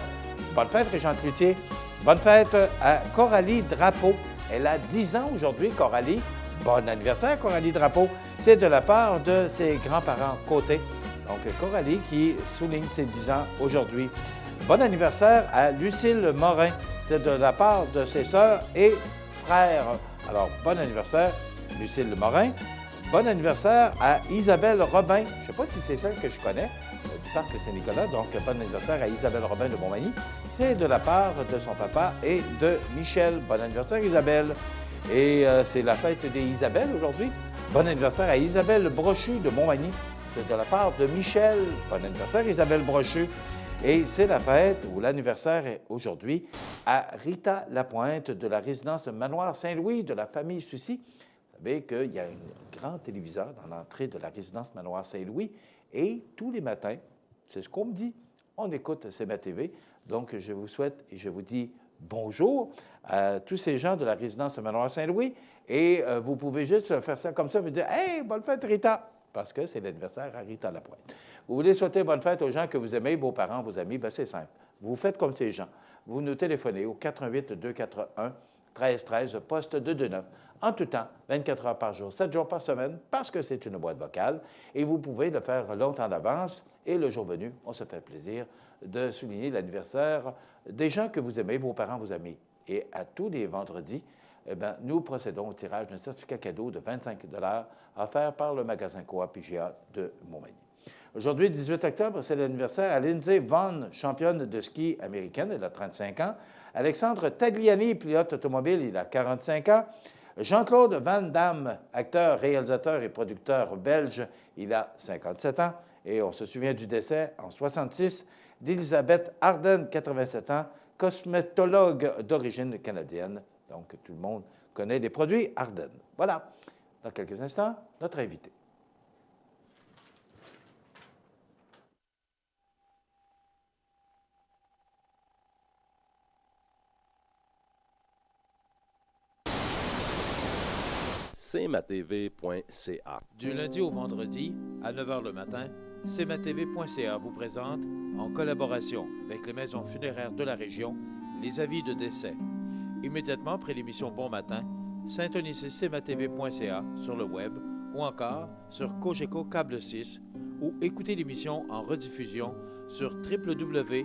Bonne fête, Régent Cloutier. Bonne fête à Coralie Drapeau. Elle a 10 ans aujourd'hui, Coralie. Bon anniversaire, Coralie Drapeau. C'est de la part de ses grands-parents côté. Donc, Coralie qui souligne ses 10 ans aujourd'hui. Bon anniversaire à Lucille Morin. C'est de la part de ses sœurs et frères. Alors, bon anniversaire, Lucille Morin. Bon anniversaire à Isabelle Robin. Je ne sais pas si c'est celle que je connais, du parc Saint-Nicolas. Donc, bon anniversaire à Isabelle Robin de Montmagny. C'est de la part de son papa et de Michel. Bon anniversaire, Isabelle. Et c'est la fête des Isabelles aujourd'hui. Bon anniversaire à Isabelle Brochu de Montmagny. C'est de la part de Michel. Bon anniversaire, Isabelle Brochu. Et c'est la fête ou l'anniversaire est aujourd'hui à Rita Lapointe de la résidence Manoir Saint-Louis de la famille Sucy. Vous savez qu'il y a un grand téléviseur dans l'entrée de la résidence Manoir Saint-Louis et tous les matins, c'est ce qu'on me dit, on écoute CMA-TV. Donc, je vous souhaite et je vous dis bonjour à tous ces gens de la résidence Manoir Saint-Louis et vous pouvez juste faire ça comme ça et me dire « Hey, bonne fête Rita !» parce que c'est l'anniversaire à Rita Lapointe. Vous voulez souhaiter bonne fête aux gens que vous aimez, vos parents, vos amis, bien c'est simple. Vous faites comme ces gens. Vous nous téléphonez au 418-241-1313, poste 229, en tout temps, 24 heures par jour, 7 jours par semaine, parce que c'est une boîte vocale, et vous pouvez le faire longtemps d'avance, et le jour venu, on se fait plaisir de souligner l'anniversaire des gens que vous aimez, vos parents, vos amis. Et à tous les vendredis, eh bien, nous procédons au tirage d'un certificat cadeau de 25 $ offert par le magasin Coop IGA de Montmagny. Aujourd'hui, 18 octobre, c'est l'anniversaire à Lindsay Vonn, championne de ski américaine, elle a 35 ans. Alexandre Tagliani, pilote automobile, il a 45 ans. Jean-Claude Van Damme, acteur, réalisateur et producteur belge, il a 57 ans. Et on se souvient du décès en 66 d'Elisabeth Arden, 87 ans, cosmétologue d'origine canadienne. Donc, tout le monde connaît les produits Arden. Voilà. Dans quelques instants, notre invité. cmatv.ca. Du lundi au vendredi, à 9 h le matin, cmatv.ca vous présente, en collaboration avec les maisons funéraires de la région, les avis de décès. Immédiatement après l'émission Bon Matin, syntonisez cmatv.ca sur le web ou encore sur Cogeco Câble 6 ou écoutez l'émission en rediffusion sur www.cmatv.ca.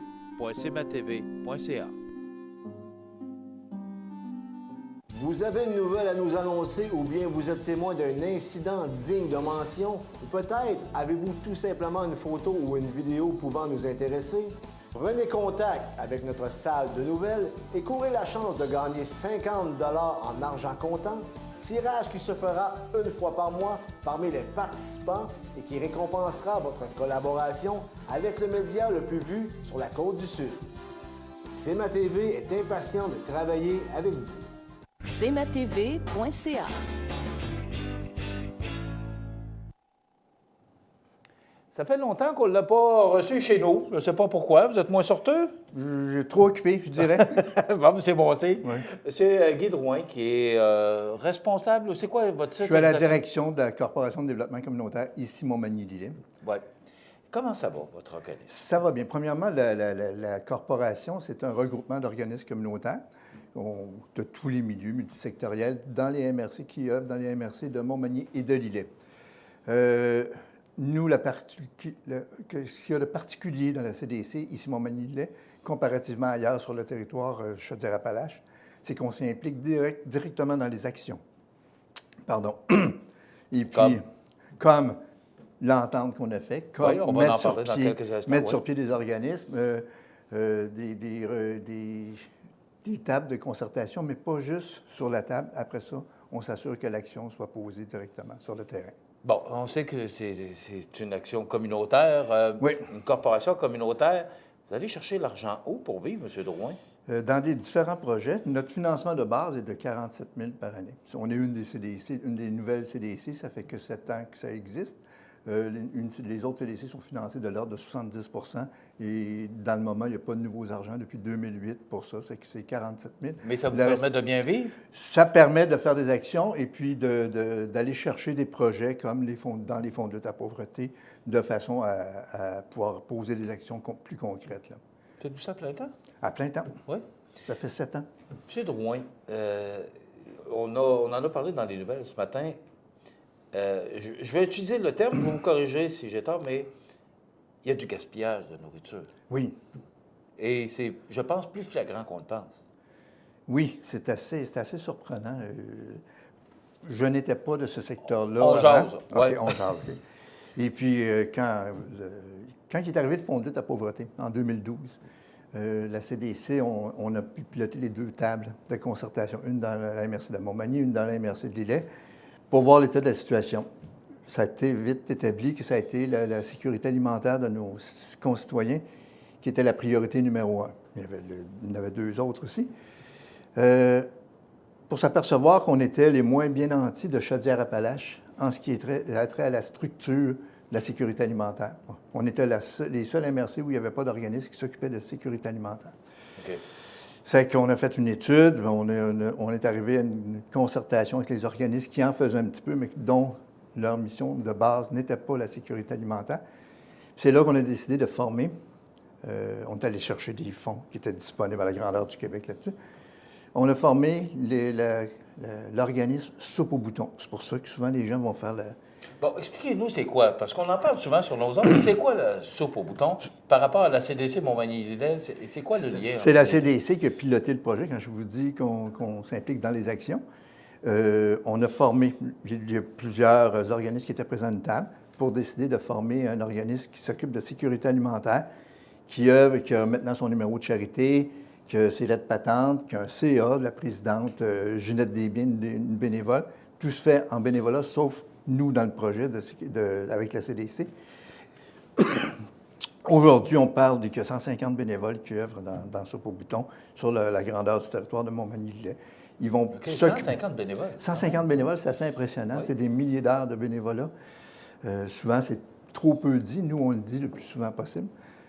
Vous avez une nouvelle à nous annoncer ou bien vous êtes témoin d'un incident digne de mention ou peut-être avez-vous tout simplement une photo ou une vidéo pouvant nous intéresser? Prenez contact avec notre salle de nouvelles et courez la chance de gagner 50 $ en argent comptant, tirage qui se fera une fois par mois parmi les participants et qui récompensera votre collaboration avec le média le plus vu sur la Côte-du-Sud. CMA-TV est impatient de travailler avec vous. cmatv.ca. Ça fait longtemps qu'on ne l'a pas reçu chez nous. Je ne sais pas pourquoi. Vous êtes moins sorteux? Je suis trop occupé, je dirais. Bon, c'est bon aussi. Oui. Monsieur Guy Drouin, qui est responsable, c'est quoi votre titre? Je suis à la direction de la Corporation de développement communautaire, ici Montmagny-Lillet. Oui. Comment ça va, votre organisme? Ça va bien. Premièrement, la corporation, c'est un regroupement d'organismes communautaires de tous les milieux multisectoriels dans les MRC qui œuvrent dans les MRC de Montmagny et de Lillet. Nous, ce qu'il y a de particulier dans la CDC, ici Montmagny-Lillet, comparativement ailleurs sur le territoire Chaudière-Appalaches, c'est qu'on s'implique directement dans les actions. Pardon. Et puis, comme l'entente qu'on a faite, comme mettre sur pied des organismes, des tables de concertation, mais pas juste sur la table. Après ça, on s'assure que l'action soit posée directement sur le terrain. Bon, on sait que c'est une action communautaire, une corporation communautaire. Vous allez chercher l'argent où pour vivre, M. Drouin? Dans des différents projets. Notre financement de base est de 47 000 par année. On est une des CDC, une des nouvelles CDC, ça fait que 7 ans que ça existe. Les autres CDC sont financés de l'ordre de 70 et dans le moment, il n'y a pas de nouveaux argents depuis 2008 pour ça, c'est que c'est 47 000. Mais ça vous permet de bien vivre? Ça permet de faire des actions et puis d'aller chercher des projets comme dans les fonds de lutte à la pauvreté de façon à pouvoir poser des actions plus concrètes. Faites-vous ça à plein temps? À plein temps. Oui. Ça fait 7 ans. M. Drouin, on en a parlé dans les nouvelles ce matin. Je vais utiliser le terme, vous me corrigez si j'ai tort, mais il y a du gaspillage de nourriture. Oui. Et c'est, je pense, plus flagrant qu'on le pense. Oui, c'est assez surprenant. Je n'étais pas de ce secteur-là. On jase. Okay, on jase. Okay. Et puis, quand il est arrivé le Fonds de lutte à la pauvreté, en 2012, la CDC, on a pu piloter les 2 tables de concertation, une dans la MRC de Montmagny, une dans la MRC de Lillet, pour voir l'état de la situation. Ça a été vite établi que ça a été la sécurité alimentaire de nos concitoyens qui était la priorité numéro 1. Il y en avait 2 autres aussi. Pour s'apercevoir qu'on était les moins bien nantis de Chaudière-Appalaches en ce qui est trait à la structure de la sécurité alimentaire. On était les seuls MRC où il n'y avait pas d'organisme qui s'occupait de sécurité alimentaire. Okay. C'est qu'on a fait une étude, on est arrivé à une concertation avec les organismes qui en faisaient un petit peu, mais dont leur mission de base n'était pas la sécurité alimentaire. C'est là qu'on a décidé de former. On est allé chercher des fonds qui étaient disponibles à la grandeur du Québec là-dessus. On a formé l'organisme Soupe au bouton. C'est pour ça que souvent les gens vont faire Bon, expliquez-nous c'est quoi, parce qu'on en parle souvent sur nos ondes, mais c'est quoi la soupe au bouton par rapport à la CDC Montmagny-Lillet? C'est quoi le lien? C'est la CDC qui a piloté le projet, quand je vous dis qu'on s'implique dans les actions. On a formé, il y a plusieurs organismes qui étaient présents à une table pour décider de former un organisme qui s'occupe de sécurité alimentaire, qui a maintenant son numéro de charité, qui a ses lettres patentes, qui a un CA de la présidente Ginette Desbiens, une bénévole. Tout se fait en bénévolat, sauf nous, dans le projet avec la CDC. Aujourd'hui, on parle qu'il y a 150 bénévoles qui œuvrent dans Soupe au bouton sur la grandeur du territoire de Montmagny-Lillet. Ils vont 150 bénévoles? 150 bénévoles, c'est assez impressionnant. Oui. C'est des milliers d'heures de bénévolat. Souvent, c'est trop peu dit. Nous, on le dit le plus souvent possible.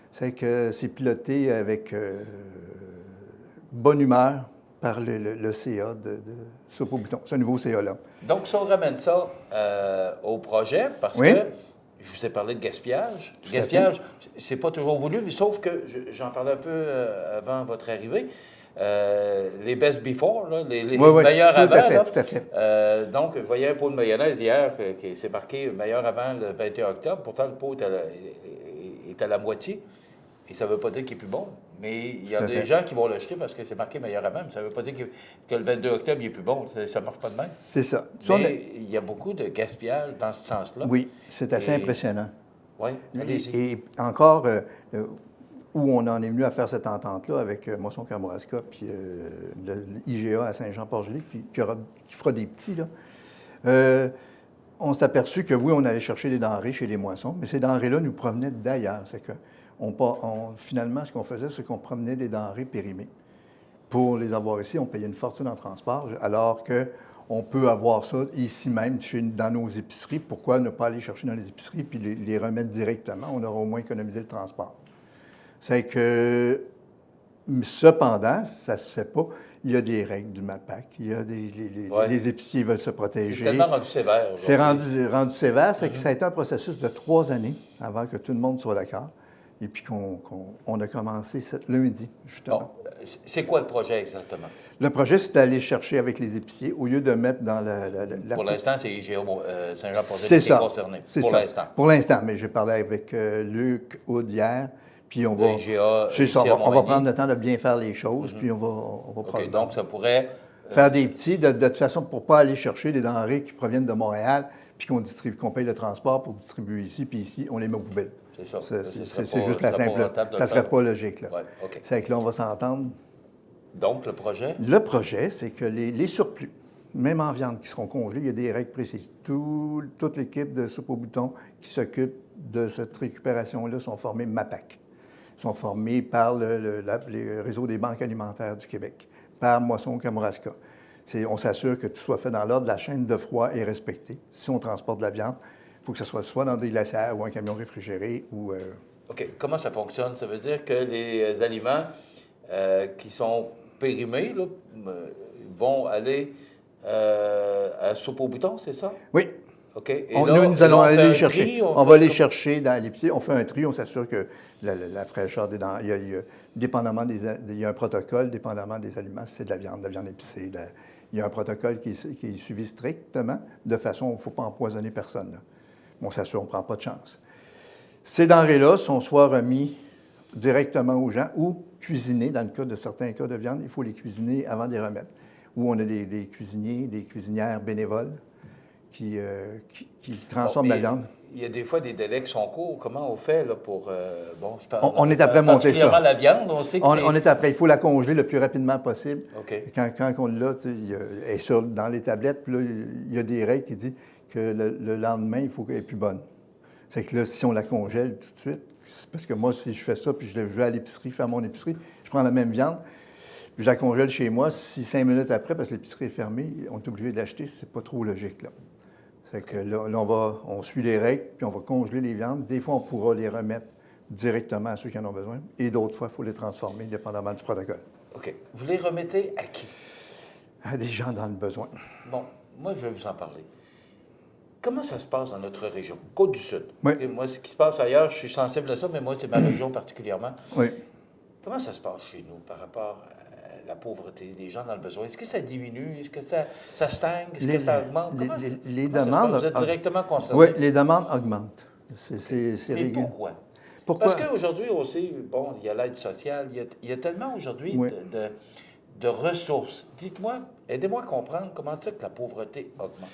C'est que c'est piloté avec bonne humeur par le CA de Soupe au bouton, ce nouveau CA-là. Donc, si on ramène ça au projet, parce que je vous ai parlé de gaspillage. Gaspillage, c'est pas toujours voulu, mais sauf que j'en parlais un peu avant votre arrivée. Les best before, là, les meilleurs avant. Tout à fait. Donc, vous voyez un pot de mayonnaise hier qui s'est marqué meilleur avant le 21 octobre. Pourtant, le pot est à la moitié. Et ça ne veut pas dire qu'il est plus bon. Mais il y a des gens qui vont l'acheter parce que c'est marqué meilleur avant. Mais ça ne veut pas dire que le 22 octobre, il est plus bon. Ça ne marche pas de même. C'est ça. Mais il y a beaucoup de gaspillage dans ce sens-là. Oui, c'est assez impressionnant. Oui, et encore, où on en est venu à faire cette entente-là avec Moisson-Kamouraska puis l'IGA à Saint-Jean-Port-Joli, qui fera des petits, là. On s'est aperçu que oui, on allait chercher des denrées chez les moissons, mais ces denrées-là nous provenaient d'ailleurs. C'est que finalement, ce qu'on faisait, c'est qu'on promenait des denrées périmées. Pour les avoir ici, on payait une fortune en transport, alors On peut avoir ça ici même, dans nos épiceries. Pourquoi ne pas aller chercher dans les épiceries puis les remettre directement? On aura au moins économisé le transport. C'est que, cependant, ça ne se fait pas. Il y a des règles du MAPAC. Il y a les épiciers veulent se protéger. C'est tellement rendu sévère. C'est rendu sévère. C'est que ça a été un processus de 3 années avant que tout le monde soit d'accord. Et puis qu'on a commencé lundi, justement. Bon. C'est quoi le projet exactement? Le projet, c'est d'aller chercher avec les épiciers, au lieu de mettre dans la pour l'instant, c'est IGA Saint-Jean-Port-de-Ville qui est concerné. C'est pour ça. l'instant. Pour l'instant. Mais j'ai parlé avec Luc Houd hier, puis on va... IGA, c'est ça, on va prendre le temps de bien faire les choses, puis on va prendre... OK, donc ça pourrait... faire des petits, de toute façon, pour ne pas aller chercher des denrées qui proviennent de Montréal, puis qu'on paye le transport pour distribuer ici, puis ici, on les met aux poubelles. C'est ça. C'est juste la simple... Ça ne serait pas logique, là. Ouais, OK. C'est que là, on va s'entendre. Donc, le projet? Le projet, c'est que les surplus, même en viande, qui seront congelés, il y a des règles précises. Toute l'équipe de Soupe au bouton qui s'occupe de cette récupération-là sont formés MAPAC. Ils sont formés par le réseau des banques alimentaires du Québec, par Moisson Kamouraska. On s'assure que tout soit fait dans l'ordre, la chaîne de froid est respectée. Si on transporte de la viande, il faut que ce soit dans des glacières ou un camion réfrigéré ou... OK. Comment ça fonctionne? Ça veut dire que les aliments qui sont périmés là, vont aller à Soupe au bouton, c'est ça? Oui. OK. Et nous allons aller les chercher. On va les chercher dans l'épicerie. On fait un tri, on s'assure que la fraîcheur des dents... dépendamment il y a un protocole, dépendamment des aliments, si c'est de la viande épicée. Il y a un protocole qui est suivi strictement, de façon il ne faut pas empoisonner personne. Là. On s'assure, on ne prend pas de chance. Ces denrées-là sont soit remis directement aux gens ou cuisinés. Dans le cas de certains cas de viande, il faut les cuisiner avant de les remettre. Ou on a des cuisiniers, des cuisinières bénévoles qui transforment la viande. Il y a des fois des délais qui sont courts. Comment on fait là, pour... on est après monter ça. La viande, on sait que on est après. Il faut la congeler le plus rapidement possible. Okay. Quand on l'a, elle est dans les tablettes, puis là, il y a des règles qui disent que le lendemain, il faut qu'elle est plus bonne. C'est que là, si on la congèle tout de suite, parce que moi, si je fais ça, puis je vais à l'épicerie, faire mon épicerie, je prends la même viande, puis je la congèle chez moi, si 5 minutes après, parce que l'épicerie est fermée, on est obligé de l'acheter, c'est pas trop logique, là. C'est que là on suit les règles, puis on va congeler les viandes. Des fois, on pourra les remettre directement à ceux qui en ont besoin, et d'autres fois, il faut les transformer, dépendamment du protocole. OK. Vous les remettez à qui? À des gens dans le besoin. Bon, moi, je vais vous en parler. Comment ça se passe dans notre région, Côte-du-Sud? Oui. Et moi, ce qui se passe ailleurs, je suis sensible à ça, mais moi, c'est ma région particulièrement. Oui. Comment ça se passe chez nous par rapport à la pauvreté des gens dans le besoin? Est-ce que ça diminue? Est-ce que ça stagne? Est-ce que ça augmente? Les demandes... Vous êtes directement concerné? Oui, les demandes augmentent. C'est régulier. Pourquoi? Parce qu'aujourd'hui, on sait, bon, il y a l'aide sociale, il y a tellement aujourd'hui de ressources. Dites-moi, aidez-moi à comprendre comment c'est que la pauvreté augmente.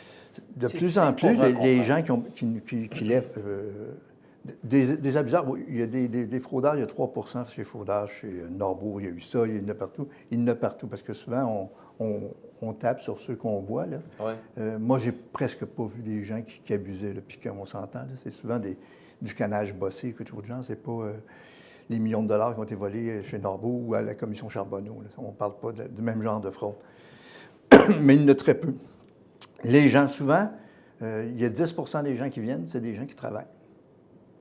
De plus en plus, les gens qui lèvent des abuseurs, il y a des fraudeurs, il y a 3 chez Fraudage, chez Norbourg, il y a eu ça, il y en a partout. Il y en a partout, parce que souvent, on tape sur ceux qu'on voit. Là. Ouais. Moi, j'ai presque pas vu des gens qui abusaient, là, puis qu'on s'entend. C'est souvent du canage bossé, quelque chose de genre. C'est pas les millions de dollars qui ont été volés chez Norbourg ou à la commission Charbonneau. Là. On ne parle pas du même genre de fraude. Mais il y en a très peu. Les gens, souvent, il y a 10 des gens qui viennent, c'est des gens qui travaillent.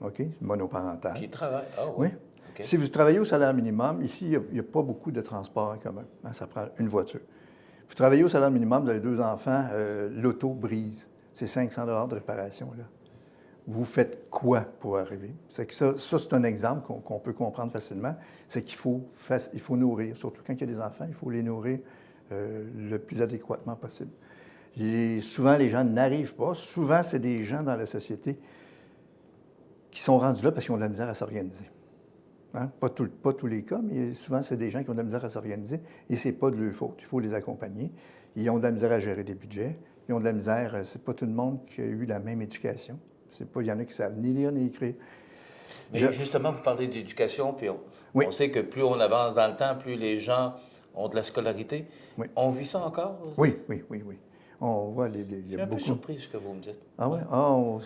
OK? Monoparental. Qui travaillent? Ah oui. Okay. Si vous travaillez au salaire minimum, ici, il n'y a pas beaucoup de transport en commun. Hein, ça prend une voiture. Vous travaillez au salaire minimum, vous avez 2 enfants, l'auto brise. C'est 500 de réparation. Là. Vous faites quoi pour arriver? C'est que ça c'est un exemple qu'on peut comprendre facilement. C'est qu'il faut nourrir. Surtout quand il y a des enfants, il faut les nourrir le plus adéquatement possible. Souvent, les gens n'arrivent pas. Souvent, c'est des gens dans la société qui sont rendus là parce qu'ils ont de la misère à s'organiser. Hein? Pas tous les cas, mais souvent, c'est des gens qui ont de la misère à s'organiser et ce n'est pas de leur faute. Il faut les accompagner. Ils ont de la misère à gérer des budgets. Ils ont de la misère... C'est pas tout le monde qui a eu la même éducation. Il y en a qui ne savent ni lire ni écrire. Mais justement, vous parlez d'éducation, puis oui. On sait que plus on avance dans le temps, plus les gens ont de la scolarité. Oui. On vit ça encore? Oui. On voit je suis un peu surpris de ce que vous me dites. Ah oui?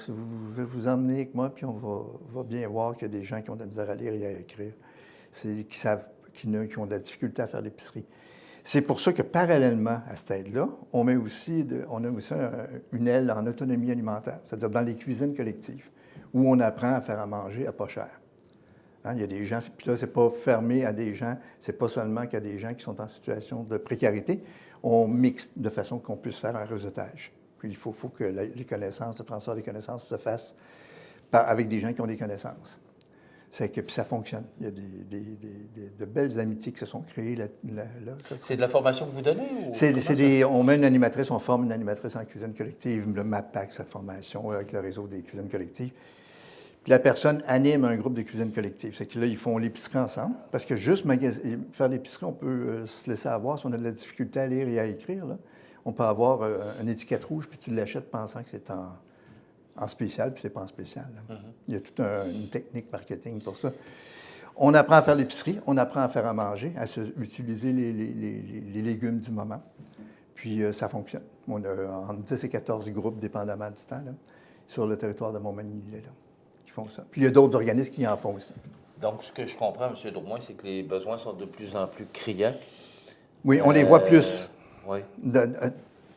Je vais vous emmener avec moi, puis on va bien voir qu'il y a des gens qui ont de la misère à lire et à écrire, qui ont de la difficulté à faire l'épicerie. C'est pour ça que parallèlement à cette aide-là, on a aussi une aile en autonomie alimentaire, c'est-à-dire dans les cuisines collectives, où on apprend à faire à manger à pas cher. Hein, il y a des gens, puis là, c'est pas fermé à des gens, c'est pas seulement qu'à des gens qui sont en situation de précarité. On mixe de façon qu'on puisse faire un réseautage. Puis il faut que les connaissances, le transfert des connaissances se fasse avec des gens qui ont des connaissances. Puis ça fonctionne. Il y a de belles amitiés qui se sont créées là. C'est de la formation que vous donnez? On met une animatrice, on forme une animatrice en cuisine collective, le MAPAC, sa formation avec le réseau des cuisines collectives. Puis la personne anime un groupe de cuisine collective. C'est que là, ils font l'épicerie ensemble. Parce que juste faire l'épicerie, on peut se laisser avoir si on a de la difficulté à lire et à écrire. Là. On peut avoir une étiquette rouge, puis tu l'achètes pensant que c'est en spécial, puis c'est pas en spécial. Il y a toute une technique marketing pour ça. On apprend à faire l'épicerie, on apprend à faire à manger, à utiliser les légumes du moment. Puis ça fonctionne. On a entre 10 et 14 groupes, dépendamment du temps, là, sur le territoire de Montmagny, là, qui font ça. Puis il y a d'autres organismes qui en font aussi. Donc, ce que je comprends, M. Drouin, c'est que les besoins sont de plus en plus criants. Oui, on les voit plus. Oui.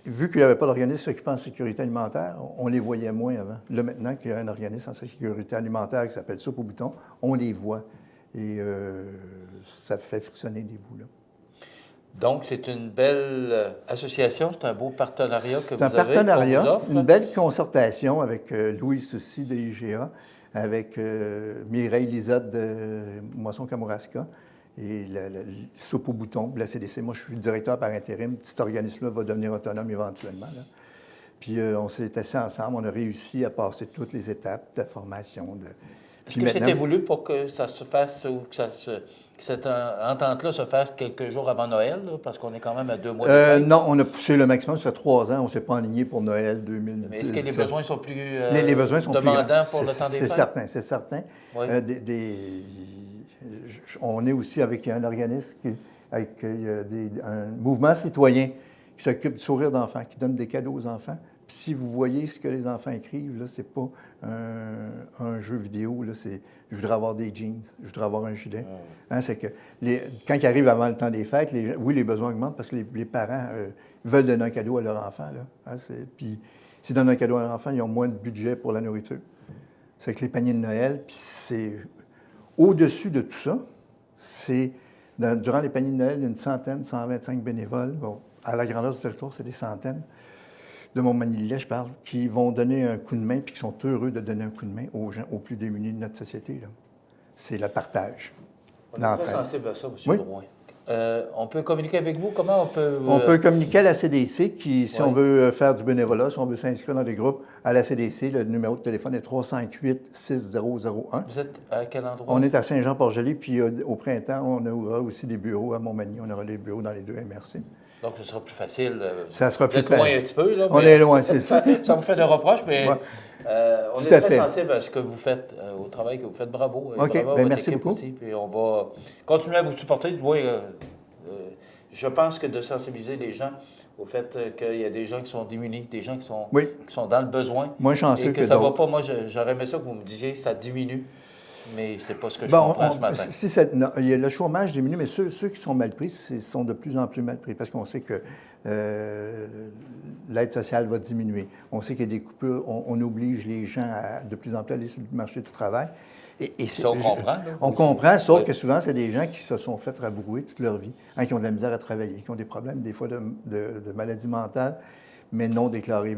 Vu qu'il n'y avait pas d'organisme s'occupant en sécurité alimentaire, on les voyait moins avant. Là, maintenant qu'il y a un organisme en sécurité alimentaire qui s'appelle Soupe au bouton, on les voit. Et ça fait frissonner des bouts, là. Donc, c'est une belle association, c'est un beau partenariat que vous avez. C'est un partenariat, une belle concertation avec Louis Soucy de IGA, avec Mireille Lisotte de Moisson-Kamouraska et le Soupe au bouton de la CDC. Moi, je suis directeur par intérim. Cet organisme-là va devenir autonome éventuellement, là. Puis on s'est assis ensemble, on a réussi à passer toutes les étapes de la formation. Est-ce que c'était voulu pour que ça se fasse ou que cette entente-là se fasse quelques jours avant Noël, là, parce qu'on est quand même à 2 mois de fête? Non, on a poussé le maximum. Ça fait 3 ans, on ne s'est pas aligné pour Noël 2017. Mais est-ce que les besoins sont plus les besoins sont demandants plus pour le temps des fêtes? C'est certain. Oui. On est aussi avec un organisme, avec un mouvement citoyen qui s'occupe du sourire d'enfants, qui donne des cadeaux aux enfants. Puis si vous voyez ce que les enfants écrivent, là, c'est pas un jeu vidéo, là, c'est « je voudrais avoir des jeans, je voudrais avoir un gilet ». Hein, c'est que quand ils arrivent avant le temps des fêtes, les besoins augmentent parce que les parents veulent donner un cadeau à leur enfant. Là, hein, puis s'ils donnent un cadeau à leur enfant, ils ont moins de budget pour la nourriture. C'est que les paniers de Noël, puis c'est au-dessus de tout ça, c'est durant les paniers de Noël, il y a une centaine, 125 bénévoles. Bon, à la grandeur du territoire, c'est des centaines. De Montmagny-Lillet, je parle, qui vont donner un coup de main puis qui sont heureux de donner un coup de main aux gens, aux plus démunis de notre société. C'est le partage. On est très sensible à ça, M. Drouin. On peut communiquer avec vous? Comment on peut... On peut communiquer à la CDC, si on veut faire du bénévolat, si on veut s'inscrire dans des groupes, à la CDC, le numéro de téléphone est 358-6001. Vous êtes à quel endroit? On est à Saint-Jean-Port-Joli, puis au printemps, on aura aussi des bureaux à Montmagny. On aura des bureaux dans les 2 MRC. Donc, ce sera plus facile. Ça sera plus loin un petit peu, là. On est loin, c'est ça. Ça vous fait des reproches, mais on est très sensible à ce que vous faites, au travail que vous faites. Bravo. OK, bravo bien, merci beaucoup. Aussi, puis on va continuer à vous supporter. Oui, je pense que de sensibiliser les gens au fait qu'il y a des gens qui sont démunis, des gens qui sont dans le besoin. Moins chanceux et que ça ne va pas. Moi, j'aurais aimé ça que vous me disiez que ça diminue. Mais ce n'est pas ce que je comprends ce matin. Le chômage diminue, mais ceux qui sont mal pris sont de plus en plus mal pris parce qu'on sait que l'aide sociale va diminuer. On sait qu'il y a des coupures. On oblige les gens de plus en plus à aller sur le marché du travail. On comprend. On comprend, sauf que souvent, c'est des gens qui se sont fait rabrouer toute leur vie, hein, qui ont de la misère à travailler, qui ont des problèmes des fois de maladie mentale, mais non déclarés,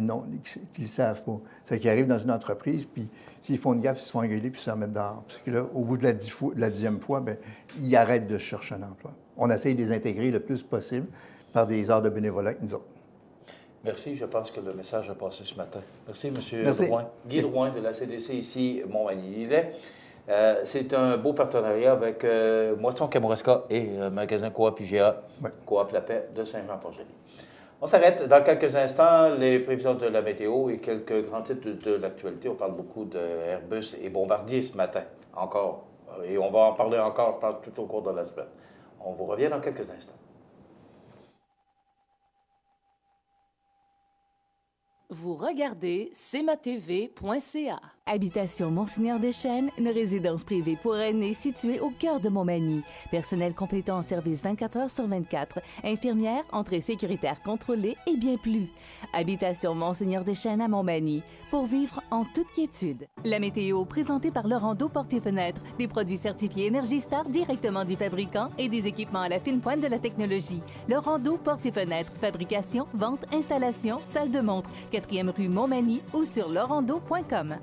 qu'ils ne savent pas. C'est qu'ils arrivent dans une entreprise, puis s'ils font une gaffe, ils se font engueuler, puis ils se remettent dehors. Parce que là, au bout de la 10e fois, bien, ils arrêtent de chercher un emploi. On essaye de les intégrer le plus possible par des heures de bénévolat avec nous autres. Merci. Je pense que le message a passé ce matin. Merci, M. Merci. Drouin. Guy Drouin de la CDC ici, Montmagny-Lillet. C'est un beau partenariat avec Moisson-Kamouraska et magasin Coop IGA, Coop La Paix de Saint-Jean-Port-Joli. On s'arrête dans quelques instants. Les prévisions de la météo et quelques grands titres de l'actualité. On parle beaucoup de Airbus et Bombardier ce matin, encore. Et on va en parler encore, je pense, tout au cours de la semaine. On vous revient dans quelques instants. Vous regardez cmatv.ca. Habitation Monseigneur Deschênes, une résidence privée pour aînés située au cœur de Montmagny. Personnel complétant en service 24 heures sur 24. Infirmière, entrée sécuritaire contrôlée et bien plus. Habitation Monseigneur Deschênes à Montmagny, pour vivre en toute quiétude. La météo présentée par Laurando Portes et Fenêtres. Des produits certifiés Énergie Star directement du fabricant et des équipements à la fine pointe de la technologie. Laurando Portes et Fenêtres. Fabrication, vente, installation, salle de montre. 4e rue Montmagny ou sur laurando.com.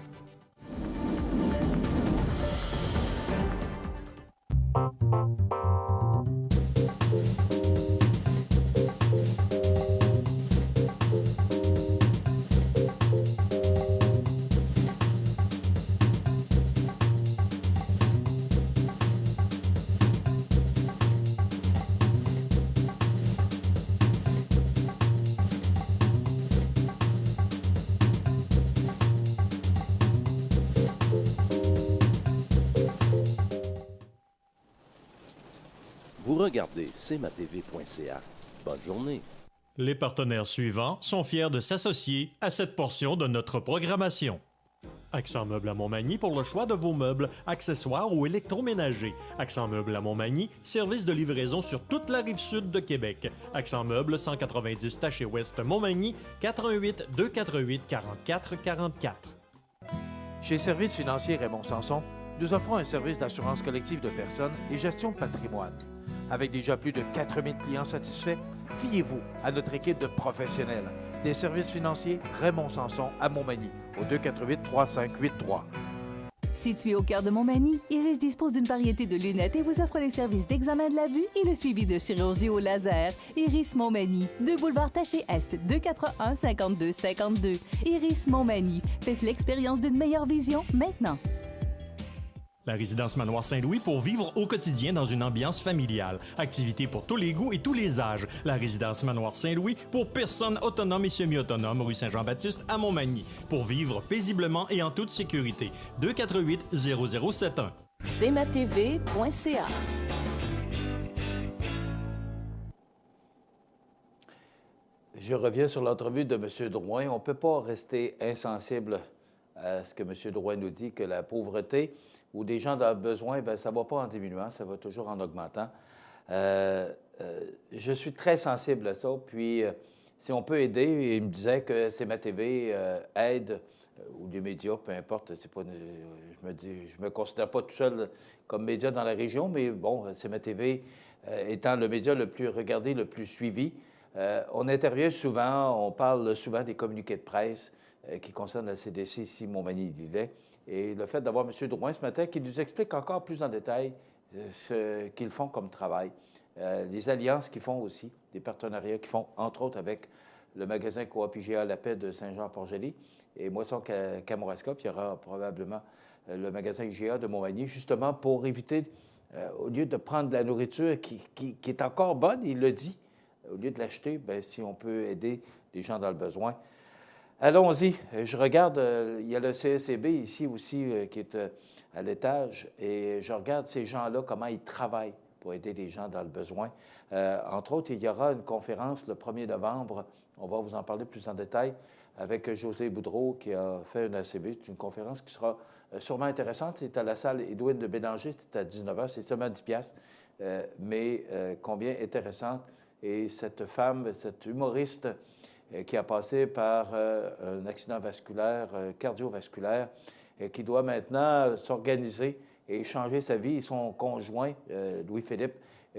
Vous regardez cmatv.ca. Bonne journée. Les partenaires suivants sont fiers de s'associer à cette portion de notre programmation. Accent Meubles à Montmagny pour le choix de vos meubles, accessoires ou électroménagers. Accent Meubles à Montmagny, service de livraison sur toute la rive sud de Québec. Accent Meubles, 190 Taché Ouest Montmagny, 88 248 44 44. Chez Services financiers Raymond Sanson, nous offrons un service d'assurance collective de personnes et gestion de patrimoine. Avec déjà plus de 4000 clients satisfaits, fiez-vous à notre équipe de professionnels. Des services financiers Raymond Sanson à Montmagny, au 248-3583. Situé au cœur de Montmagny, Iris dispose d'une variété de lunettes et vous offre les services d'examen de la vue et le suivi de chirurgie au laser. Iris Montmagny, 2 boulevard Taché Est, 241-5252. Iris Montmagny, faites l'expérience d'une meilleure vision maintenant. La résidence Manoir Saint-Louis pour vivre au quotidien dans une ambiance familiale. Activités pour tous les goûts et tous les âges. La résidence Manoir Saint-Louis pour personnes autonomes et semi-autonomes, rue Saint-Jean-Baptiste à Montmagny. Pour vivre paisiblement et en toute sécurité. 248-0071. cmatv.ca. Je reviens sur l'entrevue de M. Drouin. On ne peut pas rester insensible à ce que M. Drouin nous dit, que la pauvreté ou des gens dans le besoin, bien, ça ne va pas en diminuant, ça va toujours en augmentant. Je suis très sensible à ça. Puis, si on peut aider, il me disait que CMA-TV aide, ou les médias, peu importe, c'est pas, je me considère pas tout seul comme média dans la région, mais bon, CMA-TV étant le média le plus regardé, le plus suivi, on intervient souvent, on parle souvent des communiqués de presse qui concernent la CDC ici, Montmagny-Lillet. Et le fait d'avoir M. Drouin ce matin qui nous explique encore plus en détail ce qu'ils font comme travail, les alliances qu'ils font aussi, des partenariats qu'ils font, entre autres avec le magasin Coop IGA La Paix de Saint-Jean-Port-Joli et Moisson Kamouraska, puis il y aura probablement le magasin IGA de Montmagny, justement pour éviter, au lieu de prendre de la nourriture qui est encore bonne, il le dit, au lieu de l'acheter, bien, si on peut aider les gens dans le besoin. Allons-y. Je regarde, il y a le CSCB ici aussi qui est à l'étage et je regarde ces gens-là, comment ils travaillent pour aider les gens dans le besoin. Entre autres, il y aura une conférence le 1er novembre, on va vous en parler plus en détail, avec José Boudreau qui a fait une ACV. C'est une conférence qui sera sûrement intéressante. C'est à la salle Édouine de Bélanger, c'est à 19h, c'est seulement 10$, mais combien intéressante. Et cette femme, cette humoriste, qui a passé par un accident vasculaire, cardiovasculaire, et qui doit maintenant s'organiser et changer sa vie. Et son conjoint, Louis-Philippe,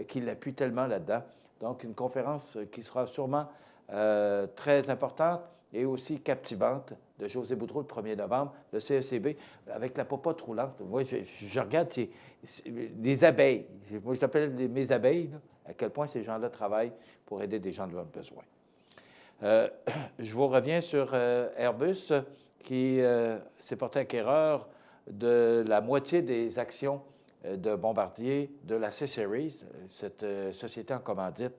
qui l'appuie tellement là-dedans. Donc, une conférence qui sera sûrement très importante et aussi captivante de José Boudreau le 1er novembre, le CECB, avec la popote roulante. Moi, je regarde les abeilles. Moi, j'appelle mes abeilles, là, à quel point ces gens-là travaillent pour aider des gens dans le besoin. Je vous reviens sur Airbus qui s'est porté acquéreur de la moitié des actions de Bombardier de la C-Series, cette société en commandite.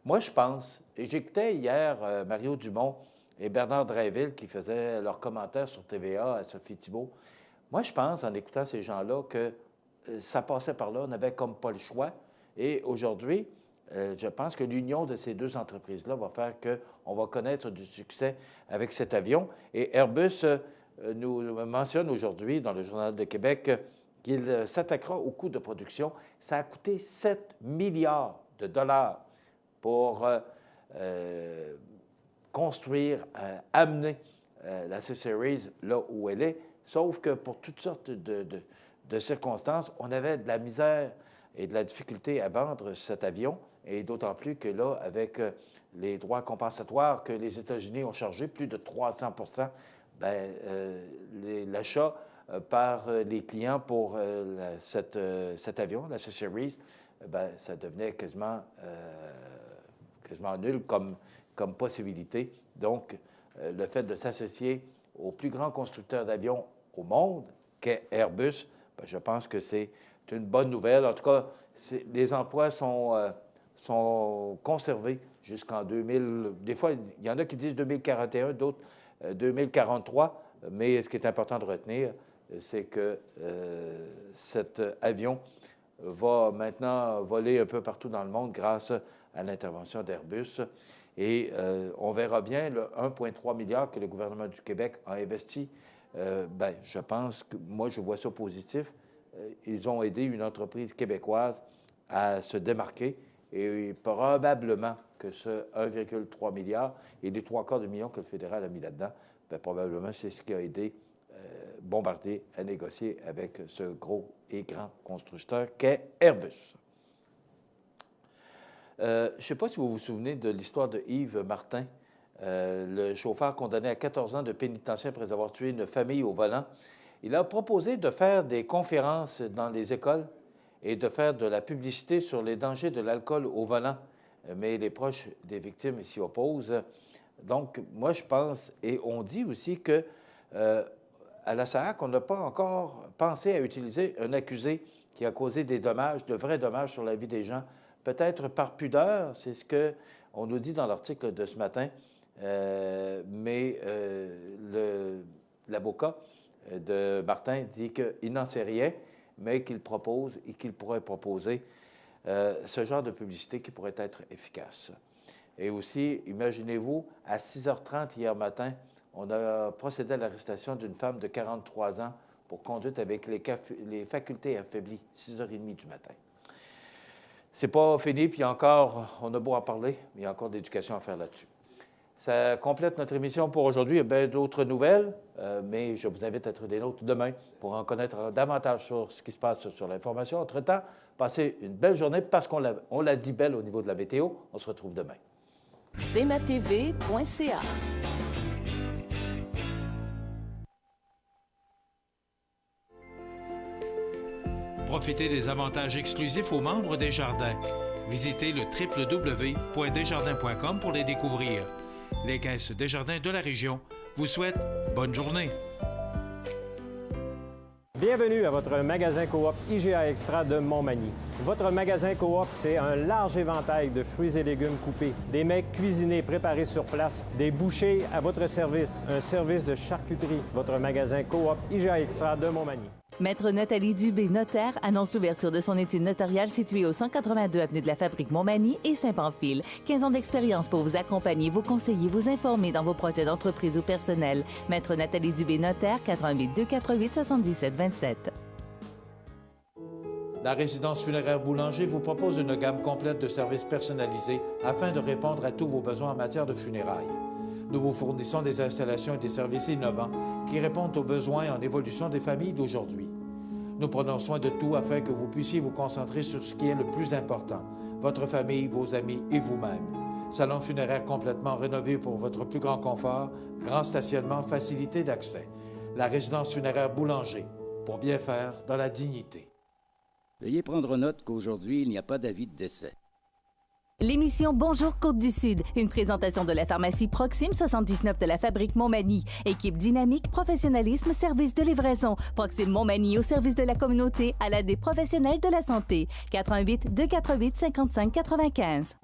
Moi, je pense, et j'écoutais hier Mario Dumont et Bernard Drainville qui faisaient leurs commentaires sur TVA à Sophie Thibault. Moi, je pense, en écoutant ces gens-là, que ça passait par là, on n'avait comme pas le choix. Et aujourd'hui, je pense que l'union de ces deux entreprises-là va faire qu'on va connaître du succès avec cet avion. Et Airbus nous mentionne aujourd'hui dans le Journal de Québec qu'il s'attaquera au coût de production. Ça a coûté 7 milliards de dollars pour construire, amener la C-Series là où elle est, sauf que pour toutes sortes de circonstances, on avait de la misère et de la difficulté à vendre cet avion, et d'autant plus que là, avec les droits compensatoires que les États-Unis ont chargés, plus de 300 bien, l'achat par les clients pour cet avion, la C-Series, bien, ça devenait quasiment nul comme possibilité. Donc, le fait de s'associer au plus grand constructeur d'avions au monde, qu'est Airbus, bien, je pense que c'est une bonne nouvelle. En tout cas, les emplois sont conservés jusqu'en 2000. Des fois, il y en a qui disent 2041, d'autres 2043. Mais ce qui est important de retenir, c'est que cet avion va maintenant voler un peu partout dans le monde grâce à l'intervention d'Airbus. Et on verra bien le 1,3 milliard que le gouvernement du Québec a investi. Bien, je pense que moi, je vois ça positif. Ils ont aidé une entreprise québécoise à se démarquer et probablement que ce 1,3 milliard et les 3/4 de million que le fédéral a mis là-dedans, bien, probablement c'est ce qui a aidé Bombardier à négocier avec ce gros et grand constructeur qu'est Airbus. Je ne sais pas si vous vous souvenez de l'histoire de Yves Martin, le chauffeur condamné à 14 ans de pénitencier après avoir tué une famille au volant. Il a proposé de faire des conférences dans les écoles et de faire de la publicité sur les dangers de l'alcool au volant, mais les proches des victimes s'y opposent. Donc, moi, je pense, et on dit aussi que à la SAAC, on n'a pas encore pensé à utiliser un accusé qui a causé des dommages, de vrais dommages sur la vie des gens, peut-être par pudeur, c'est ce qu'on nous dit dans l'article de ce matin, mais l'avocat de Martin dit qu'il n'en sait rien, mais qu'il propose et qu'il pourrait proposer ce genre de publicité qui pourrait être efficace. Et aussi, imaginez-vous, à 6h30 hier matin, on a procédé à l'arrestation d'une femme de 43 ans pour conduite avec les facultés affaiblies, 6h30 du matin. C'est pas fini, puis encore, on a beau en parler, mais il y a encore de l'éducation à faire là-dessus. Ça complète notre émission pour aujourd'hui. Il y a bien d'autres nouvelles, mais je vous invite à être des nôtres demain pour en connaître davantage sur ce qui se passe sur l'information. Entre-temps, passez une belle journée parce qu'on l'a dit belle au niveau de la météo. On se retrouve demain. cmatv.ca. Profitez des avantages exclusifs aux membres des Jardins. Visitez le www.desjardins.com pour les découvrir. Les caisses Desjardins de la région vous souhaitent bonne journée. Bienvenue à votre magasin Coop IGA Extra de Montmagny. Votre magasin Coop, c'est un large éventail de fruits et légumes coupés, des mets cuisinés préparés sur place, des bouchées à votre service, un service de charcuterie. Votre magasin Coop IGA Extra de Montmagny. Maître Nathalie Dubé, notaire, annonce l'ouverture de son étude notariale située au 182 avenue de la Fabrique Montmagny et Saint-Pamphile. 15 ans d'expérience pour vous accompagner, vous conseiller, vous informer dans vos projets d'entreprise ou personnel. Maître Nathalie Dubé, notaire, 88 248 77 27. La résidence funéraire Boulanger vous propose une gamme complète de services personnalisés afin de répondre à tous vos besoins en matière de funérailles. Nous vous fournissons des installations et des services innovants qui répondent aux besoins en évolution des familles d'aujourd'hui. Nous prenons soin de tout afin que vous puissiez vous concentrer sur ce qui est le plus important, votre famille, vos amis et vous-même. Salon funéraire complètement rénové pour votre plus grand confort, grand stationnement, facilité d'accès. La résidence funéraire Boulanger, pour bien faire dans la dignité. Veuillez prendre note qu'aujourd'hui, il n'y a pas d'avis de décès. L'émission Bonjour Côte-du-Sud, une présentation de la pharmacie Proxime 79 de la Fabrique Montmagny. Équipe dynamique, professionnalisme, service de livraison. Proxime Montmagny au service de la communauté à l'aide des professionnels de la santé. 88 248 55 95.